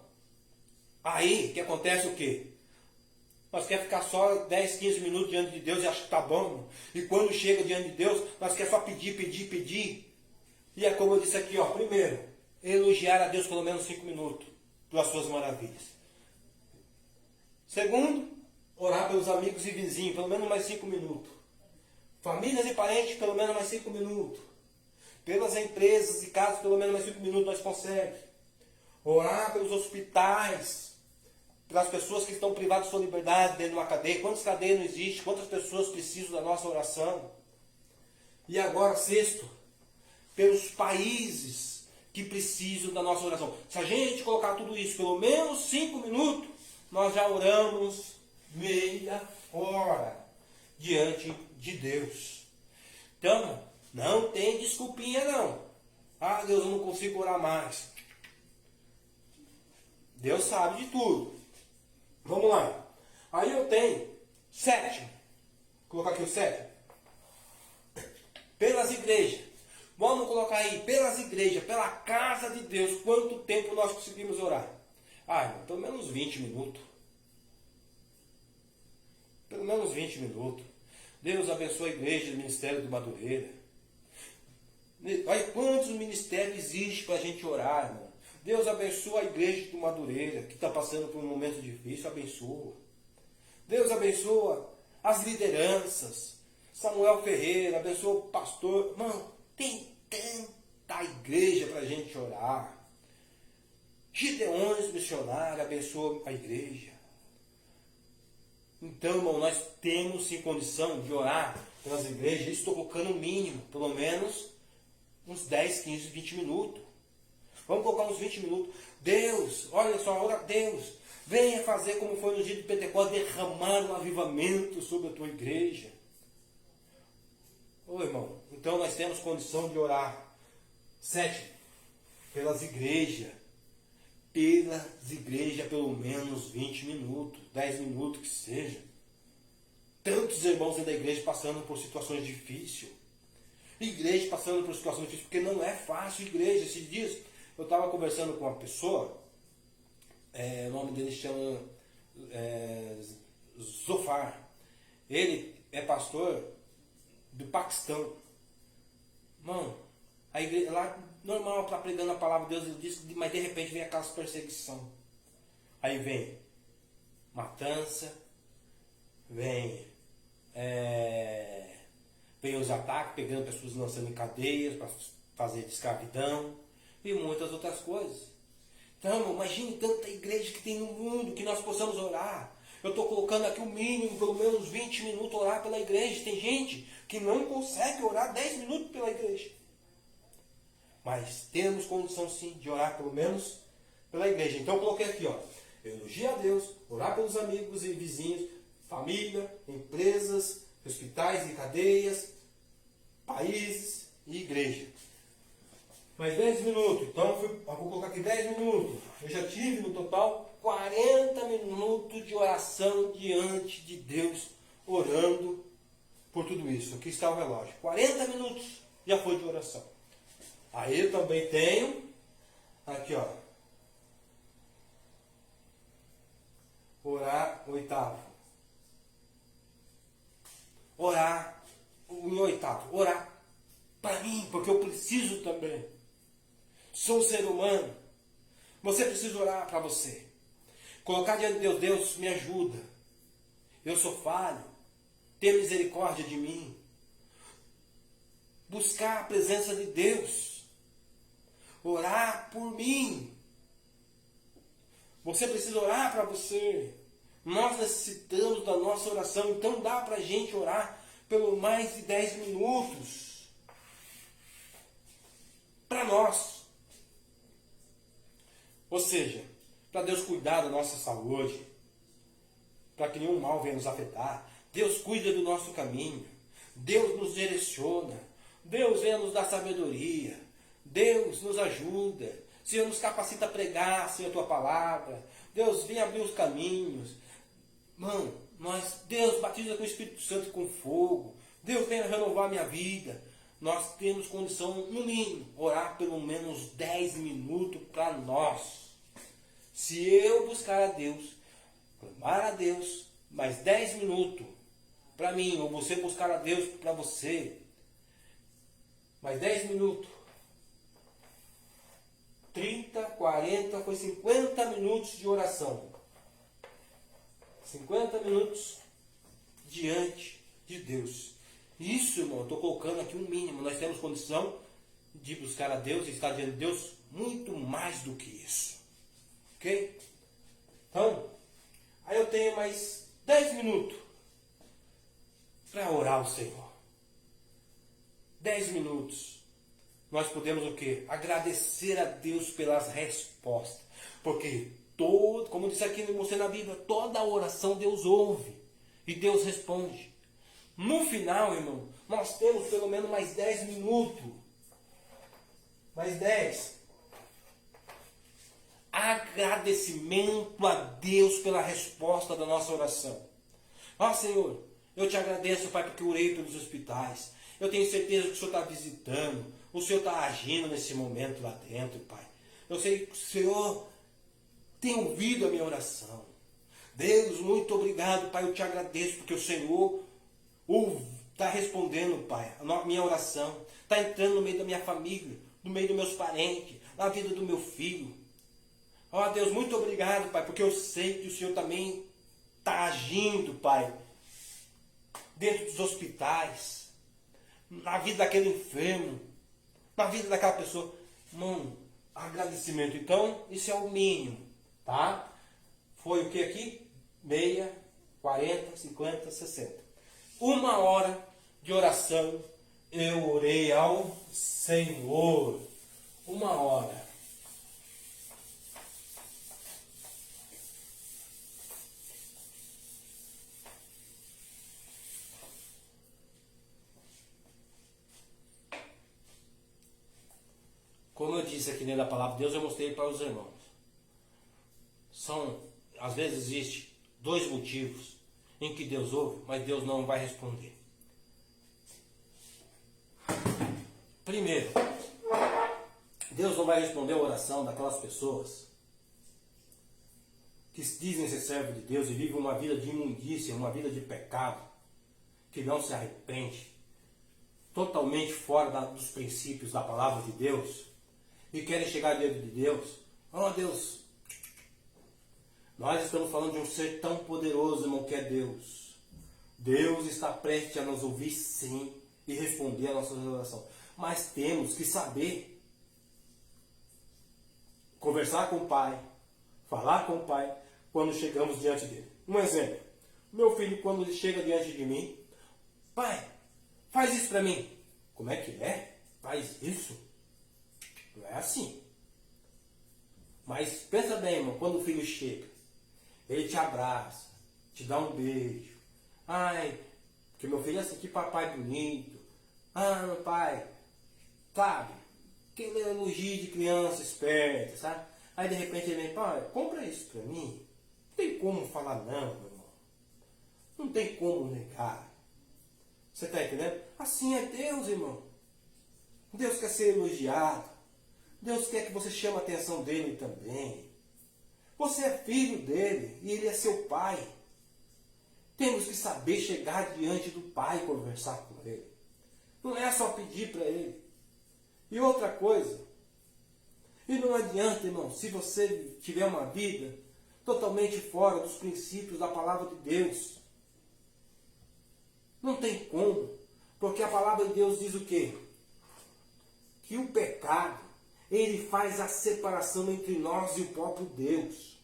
aí que acontece o quê? Nós queremos ficar só 10, 15 minutos diante de Deus e acha que está bom. E quando chega diante de Deus, nós queremos só pedir, pedir, pedir. E é como eu disse aqui, ó, primeiro, elogiar a Deus pelo menos 5 minutos pelas suas maravilhas. Segundo, orar pelos amigos e vizinhos, pelo menos mais 5 minutos. Famílias e parentes, pelo menos mais 5 minutos. Pelas empresas e casas, pelo menos mais 5 minutos nós conseguimos. Orar pelos hospitais, pelas pessoas que estão privadas de sua liberdade dentro de uma cadeia. Quantas cadeias não existem? Quantas pessoas precisam da nossa oração? E agora, sexto, pelos países que precisam da nossa oração. Se a gente colocar tudo isso, pelo menos 5 minutos, nós já oramos meia hora diante de Deus. Então, não tem desculpinha não. Ah, Deus, eu não consigo orar mais. Deus sabe de tudo. Vamos lá. Aí eu tenho 7. Vou colocar aqui o 7. Pelas igrejas. Vamos colocar aí, pelas igrejas, pela casa de Deus. Quanto tempo nós conseguimos orar? Ah, irmão, pelo menos 20 minutos. Pelo menos 20 minutos. Deus abençoe a igreja do Ministério do Madureira. Olha quantos ministérios existem para a gente orar, irmão. Deus abençoa a igreja do Madureira, que está passando por um momento difícil, abençoa. Deus abençoa as lideranças. Samuel Ferreira, abençoa o pastor. Mano, tem tanta igreja para a gente orar. Gideões missionários, abençoa a igreja. Então, irmão, nós temos sim condição de orar pelas igrejas. Estou colocando o mínimo, pelo menos uns 10, 15, 20 minutos. Vamos colocar uns 20 minutos. Deus, olha só, ora Deus, venha fazer como foi no dia de Pentecostes, derramar um avivamento sobre a tua igreja. Ô irmão, então nós temos condição de orar. 7. Pelas igrejas. Pelas igrejas, pelo menos 20 minutos, 10 minutos que seja. Tantos irmãos dentro da igreja passando por situações difíceis. Igreja passando por situações difíceis, porque não é fácil igreja. Esses dias eu estava conversando com uma pessoa, o nome dele chama Zofar. Ele é pastor do Paquistão. Mano, a igreja lá, normal, para pregando a palavra de Deus, ele disse, mas de repente vem aquelas perseguição. Aí vem matança, vem os ataques, pegando pessoas, lançando em cadeias para fazer de escravidão e muitas outras coisas. Então, imagine tanta igreja que tem no mundo, que nós possamos orar. Eu estou colocando aqui o mínimo, pelo menos 20 minutos orar pela igreja. Tem gente que não consegue orar 10 minutos pela igreja. Mas temos condição sim de orar pelo menos pela igreja. Então eu coloquei aqui, ó, elogiar a Deus, orar pelos amigos e vizinhos, família, empresas, hospitais e cadeias, países e igreja. Mais 10 minutos, então eu vou colocar aqui 10 minutos. Eu já tive no total 40 minutos de oração diante de Deus, orando por tudo isso. Aqui está o relógio. 40 minutos já foi de oração. Aí eu também tenho, aqui ó, orar 8º. Orar em 8º. Orar para mim, porque eu preciso também. Sou um ser humano. Você precisa orar para você. Colocar diante de Deus, Deus me ajuda. Eu sou falho. Tenha misericórdia de mim. Buscar a presença de Deus. Orar por mim. Você precisa orar para você. Nós necessitamos da nossa oração. Então dá para a gente orar pelo mais de 10 minutos. Para nós. Ou seja, para Deus cuidar da nossa saúde. Para que nenhum mal venha nos afetar. Deus cuida do nosso caminho. Deus nos direciona. Deus venha nos dar sabedoria. Deus nos ajuda. Senhor, nos capacita a pregar, Senhor, a tua palavra. Deus vem abrir os caminhos. Mano, Deus batiza com o Espírito Santo e com fogo. Deus venha renovar a minha vida. Nós temos condição, no mínimo, orar pelo menos 10 minutos para nós. Se eu buscar a Deus, clamar a Deus, mais 10 minutos para mim, ou você buscar a Deus para você, mais 10 minutos, 30, 40, foi 50 minutos de oração. 50 minutos diante de Deus. Isso, irmão, eu estou colocando aqui um mínimo. Nós temos condição de buscar a Deus e estar diante de Deus muito mais do que isso. Ok? Então, aí eu tenho mais 10 minutos para orar ao Senhor. 10 minutos. Nós podemos o quê? Agradecer a Deus pelas respostas. Porque, como diz aqui você na Bíblia, toda oração Deus ouve e Deus responde. No final, irmão, nós temos pelo menos mais 10 minutos. Mais 10. Agradecimento a Deus pela resposta da nossa oração. Ó Senhor, eu te agradeço, Pai, porque eu orei pelos hospitais. Eu tenho certeza que o Senhor está visitando. O Senhor está agindo nesse momento lá dentro, Pai. Eu sei que o Senhor tem ouvido a minha oração. Deus, muito obrigado, Pai. Eu te agradeço porque o Senhor está respondendo, Pai, a minha oração. Está entrando no meio da minha família, no meio dos meus parentes, na vida do meu filho. Ó Deus, muito obrigado, Pai, porque eu sei que o Senhor também está agindo, Pai, dentro dos hospitais, na vida daquele enfermo, na vida daquela pessoa. Mano, agradecimento. Então, isso é o mínimo, tá? Foi o que aqui? Meia, 40, 50, 60. 1 hora de oração eu orei ao Senhor. 1 hora. Como eu disse aqui dentro da palavra de Deus, eu mostrei para os irmãos. Às vezes existe 2 motivos em que Deus ouve, mas Deus não vai responder. Primeiro, Deus não vai responder a oração daquelas pessoas que dizem ser servo de Deus e vivem uma vida de imundícia, uma vida de pecado, que não se arrepende, totalmente fora dos princípios da palavra de Deus, e querem chegar diante de Deus. Oh Deus, nós estamos falando de um ser tão poderoso, irmão, que é Deus. Deus está prestes a nos ouvir sim e responder a nossa oração. Mas temos que saber conversar com o Pai, falar com o Pai quando chegamos diante dele. Um exemplo, meu filho quando ele chega diante de mim, pai, faz isso para mim. Como é que é? Faz isso? Não é assim. Mas pensa bem, irmão, quando o filho chega, ele te abraça, te dá um beijo. Ai, porque meu filho é assim, que papai bonito. Ah, meu pai, sabe? Aquele elogio de criança esperta, sabe? Aí de repente ele vem, pai, compra isso pra mim. Não tem como falar não, meu irmão. Não tem como negar. Você está entendendo? Assim é Deus, irmão. Deus quer ser elogiado. Deus quer que você chame a atenção dele também. Você é filho dele e ele é seu pai. Temos que saber chegar diante do pai e conversar com ele. Não é só pedir para ele. E outra coisa, e não adianta, irmão, se você tiver uma vida totalmente fora dos princípios da palavra de Deus. Não tem como, porque a palavra de Deus diz o quê? Que o pecado, ele faz a separação entre nós e o próprio Deus.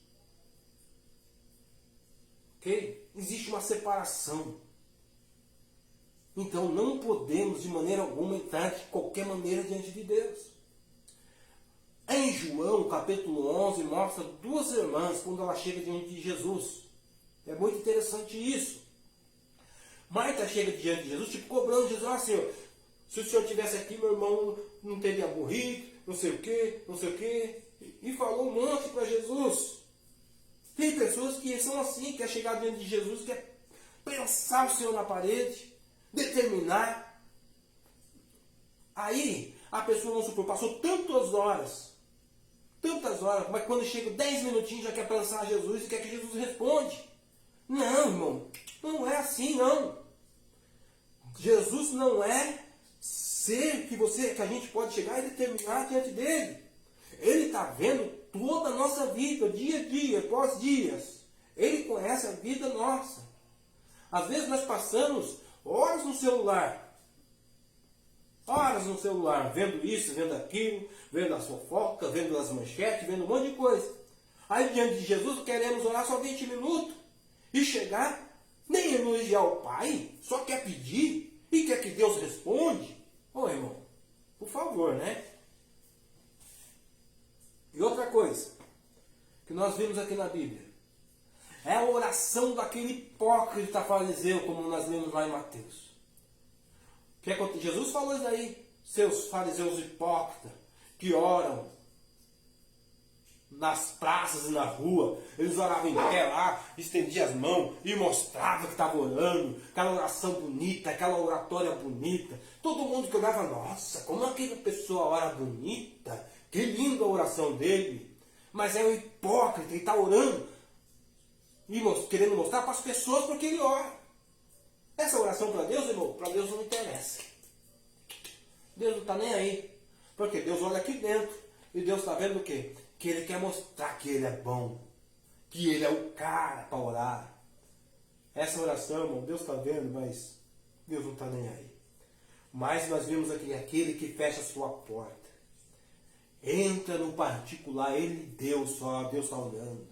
Ok? Existe uma separação. Então não podemos de maneira alguma entrar de qualquer maneira diante de Deus. Em João, capítulo 11, mostra 2 irmãs quando ela chega diante de Jesus. É muito interessante isso. Marta chega diante de Jesus, tipo, cobrando Jesus, ah, Senhor, se o Senhor estivesse aqui, meu irmão não teria morrido, não sei o quê, não sei o quê. E falou um monte para Jesus. Tem pessoas que são assim, quer chegar diante de Jesus, quer pensar o Senhor na parede, determinar. Aí, a pessoa, vamos supor, passou tantas horas, mas quando chega 10 minutinhos já quer pensar Jesus e quer que Jesus responde. Não, irmão, não é assim, não. Jesus não é ser que a gente pode chegar e determinar diante dele. Ele está vendo toda a nossa vida, dia a dia, após dias. Ele conhece a vida nossa. Às vezes nós passamos horas no celular, vendo isso, vendo aquilo, vendo as fofocas, vendo as manchetes, vendo um monte de coisa. Aí diante de Jesus queremos orar só 20 minutos e chegar, nem elogiar o Pai, só quer pedir e quer que Deus responde. Ô irmão, por favor, né? E outra coisa que nós vimos aqui na Bíblia é a oração daquele hipócrita fariseu, como nós lemos lá em Mateus. Jesus falou isso aí, seus fariseus hipócritas que oram nas praças e na rua, eles oravam em pé lá, estendiam as mãos e mostravam que estavam orando, aquela oração bonita, aquela oratória bonita. Todo mundo que olhava, nossa, como aquela pessoa ora bonita, que linda a oração dele. Mas é um hipócrita e está orando e querendo mostrar para as pessoas porque ele ora. Essa oração para Deus, irmão, para Deus não interessa. Deus não está nem aí, porque Deus olha aqui dentro e Deus está vendo o quê? Que Ele quer mostrar que Ele é bom, que Ele é o cara para orar. Essa oração, irmão, Deus está vendo, mas Deus não está nem aí. Mas nós vimos aqui aquele que fecha a sua porta, entra no particular, Ele, Deus só, Deus está olhando.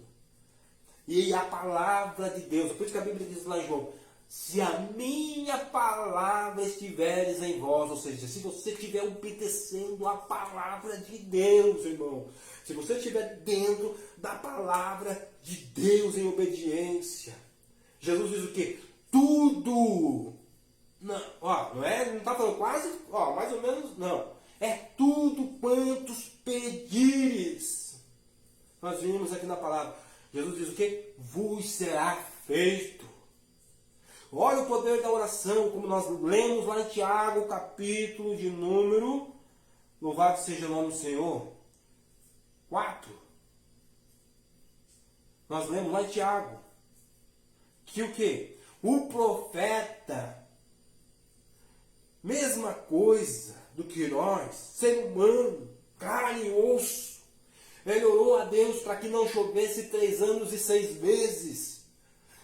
E a palavra de Deus, por isso que a Bíblia diz lá em João, se a minha palavra estiveres em vós, ou seja, se você estiver obedecendo a palavra de Deus, irmão, se você estiver dentro da palavra de Deus em obediência, Jesus diz o quê? Tudo, não está falando quase, mais ou menos, não, é tudo quantos pedires. Nós vimos aqui na palavra, Jesus diz o quê? Vos será feito. Olha o poder da oração, como nós lemos lá em Tiago, capítulo de número, louvado seja o nome do Senhor, 4. Nós lemos lá em Tiago, que o quê? O profeta, mesma coisa do que nós, ser humano, carne e osso, ele orou a Deus para que não chovesse 3 anos e 6 meses.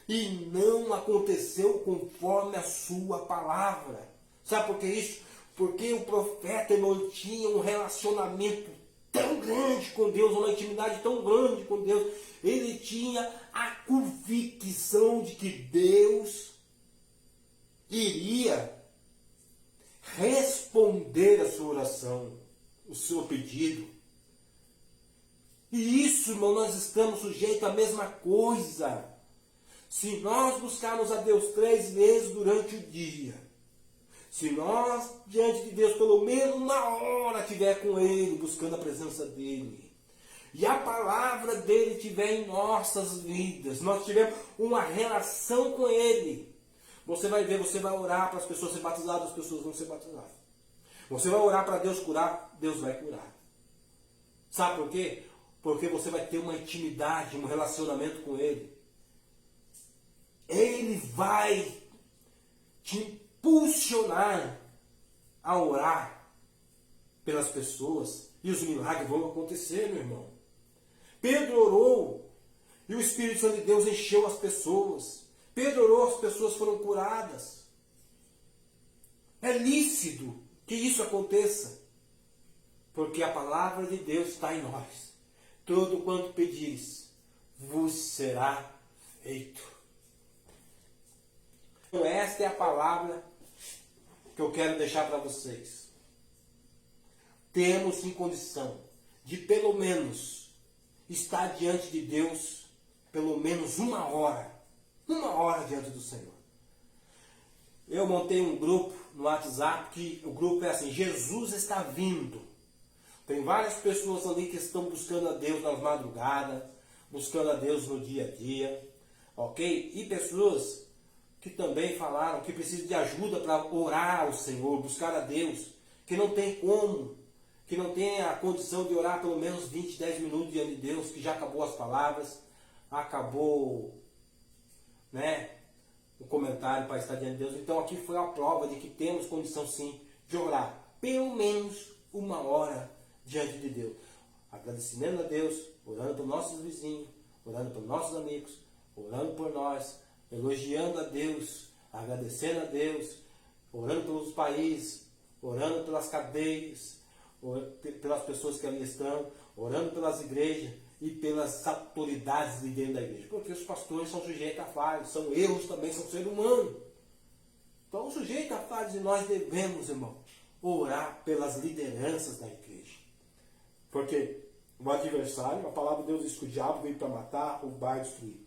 E não aconteceu conforme a sua palavra. Sabe por que isso? Porque o profeta não tinha um relacionamento tão grande com Deus, uma intimidade tão grande com Deus. Ele tinha a convicção de que Deus iria responder a sua oração, o seu pedido. E isso, irmão, nós estamos sujeitos à mesma coisa. Se nós buscarmos a Deus 3 vezes durante o dia, se nós, diante de Deus, pelo menos 1 hora estiver com Ele, buscando a presença dEle, e a palavra dEle estiver em nossas vidas, nós tivermos uma relação com Ele, você vai ver, você vai orar para as pessoas serem batizadas, as pessoas vão ser batizadas. Você vai orar para Deus curar, Deus vai curar. Sabe por quê? Porque você vai ter uma intimidade, um relacionamento com Ele. Ele vai te impulsionar a orar pelas pessoas e os milagres vão acontecer, meu irmão. Pedro orou e o Espírito Santo de Deus encheu as pessoas. Pedro orou, as pessoas foram curadas. É lícito que isso aconteça, porque a palavra de Deus está em nós. Tudo quanto pedires, vos será feito. Então, esta é a palavra que eu quero deixar para vocês. Temos em condição de pelo menos estar diante de Deus pelo menos 1 hora. 1 hora diante do Senhor. Eu montei um grupo no WhatsApp que o grupo é assim, Jesus está vindo. Tem várias pessoas ali que estão buscando a Deus nas madrugadas, buscando a Deus no dia a dia, ok? E pessoas que também falaram que precisam de ajuda para orar ao Senhor, buscar a Deus, que não tem como, que não tem a condição de orar pelo menos 20, 10 minutos diante de Deus, que já acabou as palavras, acabou, o comentário para estar diante de Deus. Então aqui foi a prova de que temos condição sim de orar pelo menos 1 hora diante de Deus, agradecendo a Deus, orando pelos nossos vizinhos, orando pelos nossos amigos, orando por nós, elogiando a Deus, agradecendo a Deus, orando pelos países, orando pelas cadeias, pelas pessoas que ali estão, orando pelas igrejas e pelas autoridades de dentro da igreja. Porque os pastores são sujeitos a falhas, são erros também, são seres humanos. Então, sujeito a falhas, e nós devemos, irmão, orar pelas lideranças da igreja. Porque o adversário, a palavra de Deus diz que o diabo veio para matar, roubar e destruir.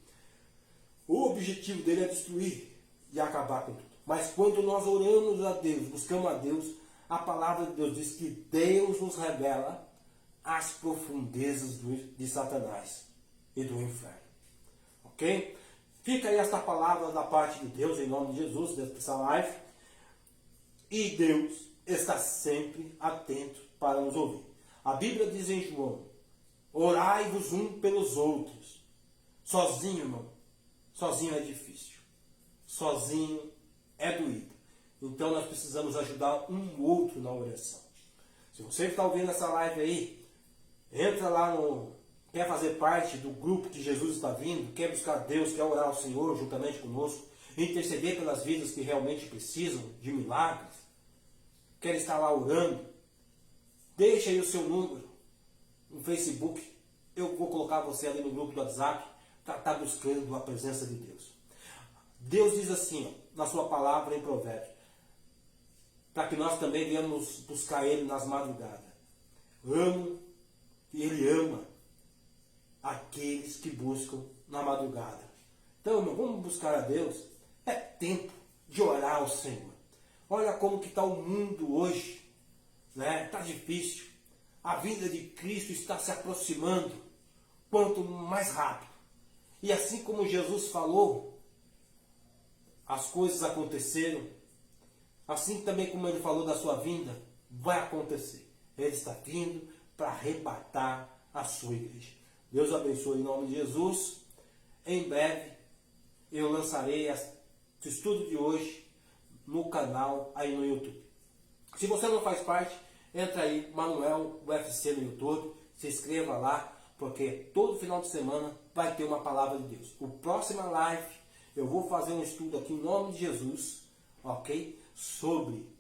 O objetivo dele é destruir e acabar com tudo. Mas quando nós oramos a Deus, buscamos a Deus, a palavra de Deus diz que Deus nos revela as profundezas de Satanás e do inferno. Ok? Fica aí esta palavra da parte de Deus, em nome de Jesus, dessa live. E Deus está sempre atento para nos ouvir. A Bíblia diz em João: orai-vos um pelos outros. Sozinho, irmão, sozinho é difícil. Sozinho é doído. Então nós precisamos ajudar um outro na oração. Se você está ouvindo essa live aí, entra lá quer fazer parte do grupo que Jesus está vindo, quer buscar Deus, quer orar ao Senhor juntamente conosco, interceder pelas vidas que realmente precisam de milagres, quer estar lá orando, deixa aí o seu número no Facebook, eu vou colocar você ali no grupo do WhatsApp, para estar buscando a presença de Deus. Deus diz assim, ó, na sua palavra em Provérbios, para que nós também venhamos buscar Ele nas madrugadas. Ele ama aqueles que buscam na madrugada. Então, irmão, vamos buscar a Deus. É tempo de orar ao Senhor. Olha como que está o mundo hoje. Está difícil. A vinda de Cristo está se aproximando quanto mais rápido. E assim como Jesus falou, as coisas aconteceram. Assim também como Ele falou da sua vinda, vai acontecer. Ele está vindo para arrebatar a sua igreja. Deus abençoe em nome de Jesus. Em breve eu lançarei esse estudo de hoje no canal aí no YouTube. Se você não faz parte, entra aí, Manuel UFC no YouTube, se inscreva lá, porque todo final de semana vai ter uma palavra de Deus. O próximo live eu vou fazer um estudo aqui em nome de Jesus, ok? Sobre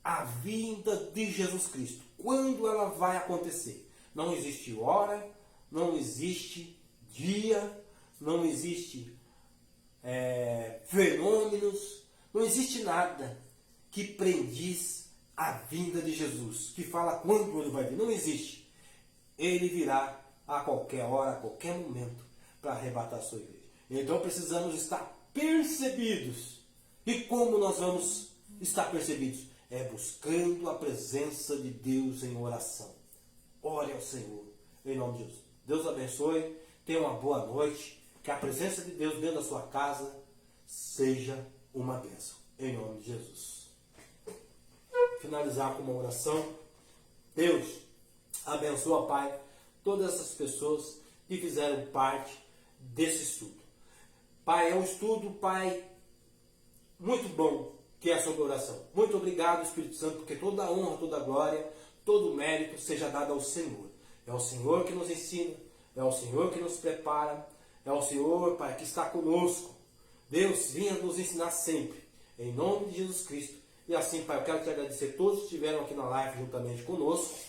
a vinda de Jesus Cristo. Quando ela vai acontecer? Não existe hora, não existe dia, não existe fenômenos, não existe nada que prediz a vinda de Jesus, que fala quando ele vai vir. Não existe. Ele virá a qualquer hora, a qualquer momento, para arrebatar a sua igreja. Então precisamos estar percebidos. E como nós vamos estar percebidos? É buscando a presença de Deus em oração. Ore ao Senhor, em nome de Jesus. Deus abençoe, tenha uma boa noite, que a presença de Deus dentro da sua casa seja uma bênção, em nome de Jesus. Finalizar com uma oração. Deus, abençoa, Pai, todas essas pessoas que fizeram parte desse estudo. Pai, é um estudo, Pai, muito bom, que é sobre oração. Muito obrigado, Espírito Santo, porque toda a honra, toda a glória, todo o mérito seja dado ao Senhor. É o Senhor que nos ensina, é o Senhor que nos prepara, é o Senhor, Pai, que está conosco. Deus, vinha nos ensinar sempre, em nome de Jesus Cristo. E assim, Pai, eu quero te agradecer a todos que estiveram aqui na live juntamente conosco.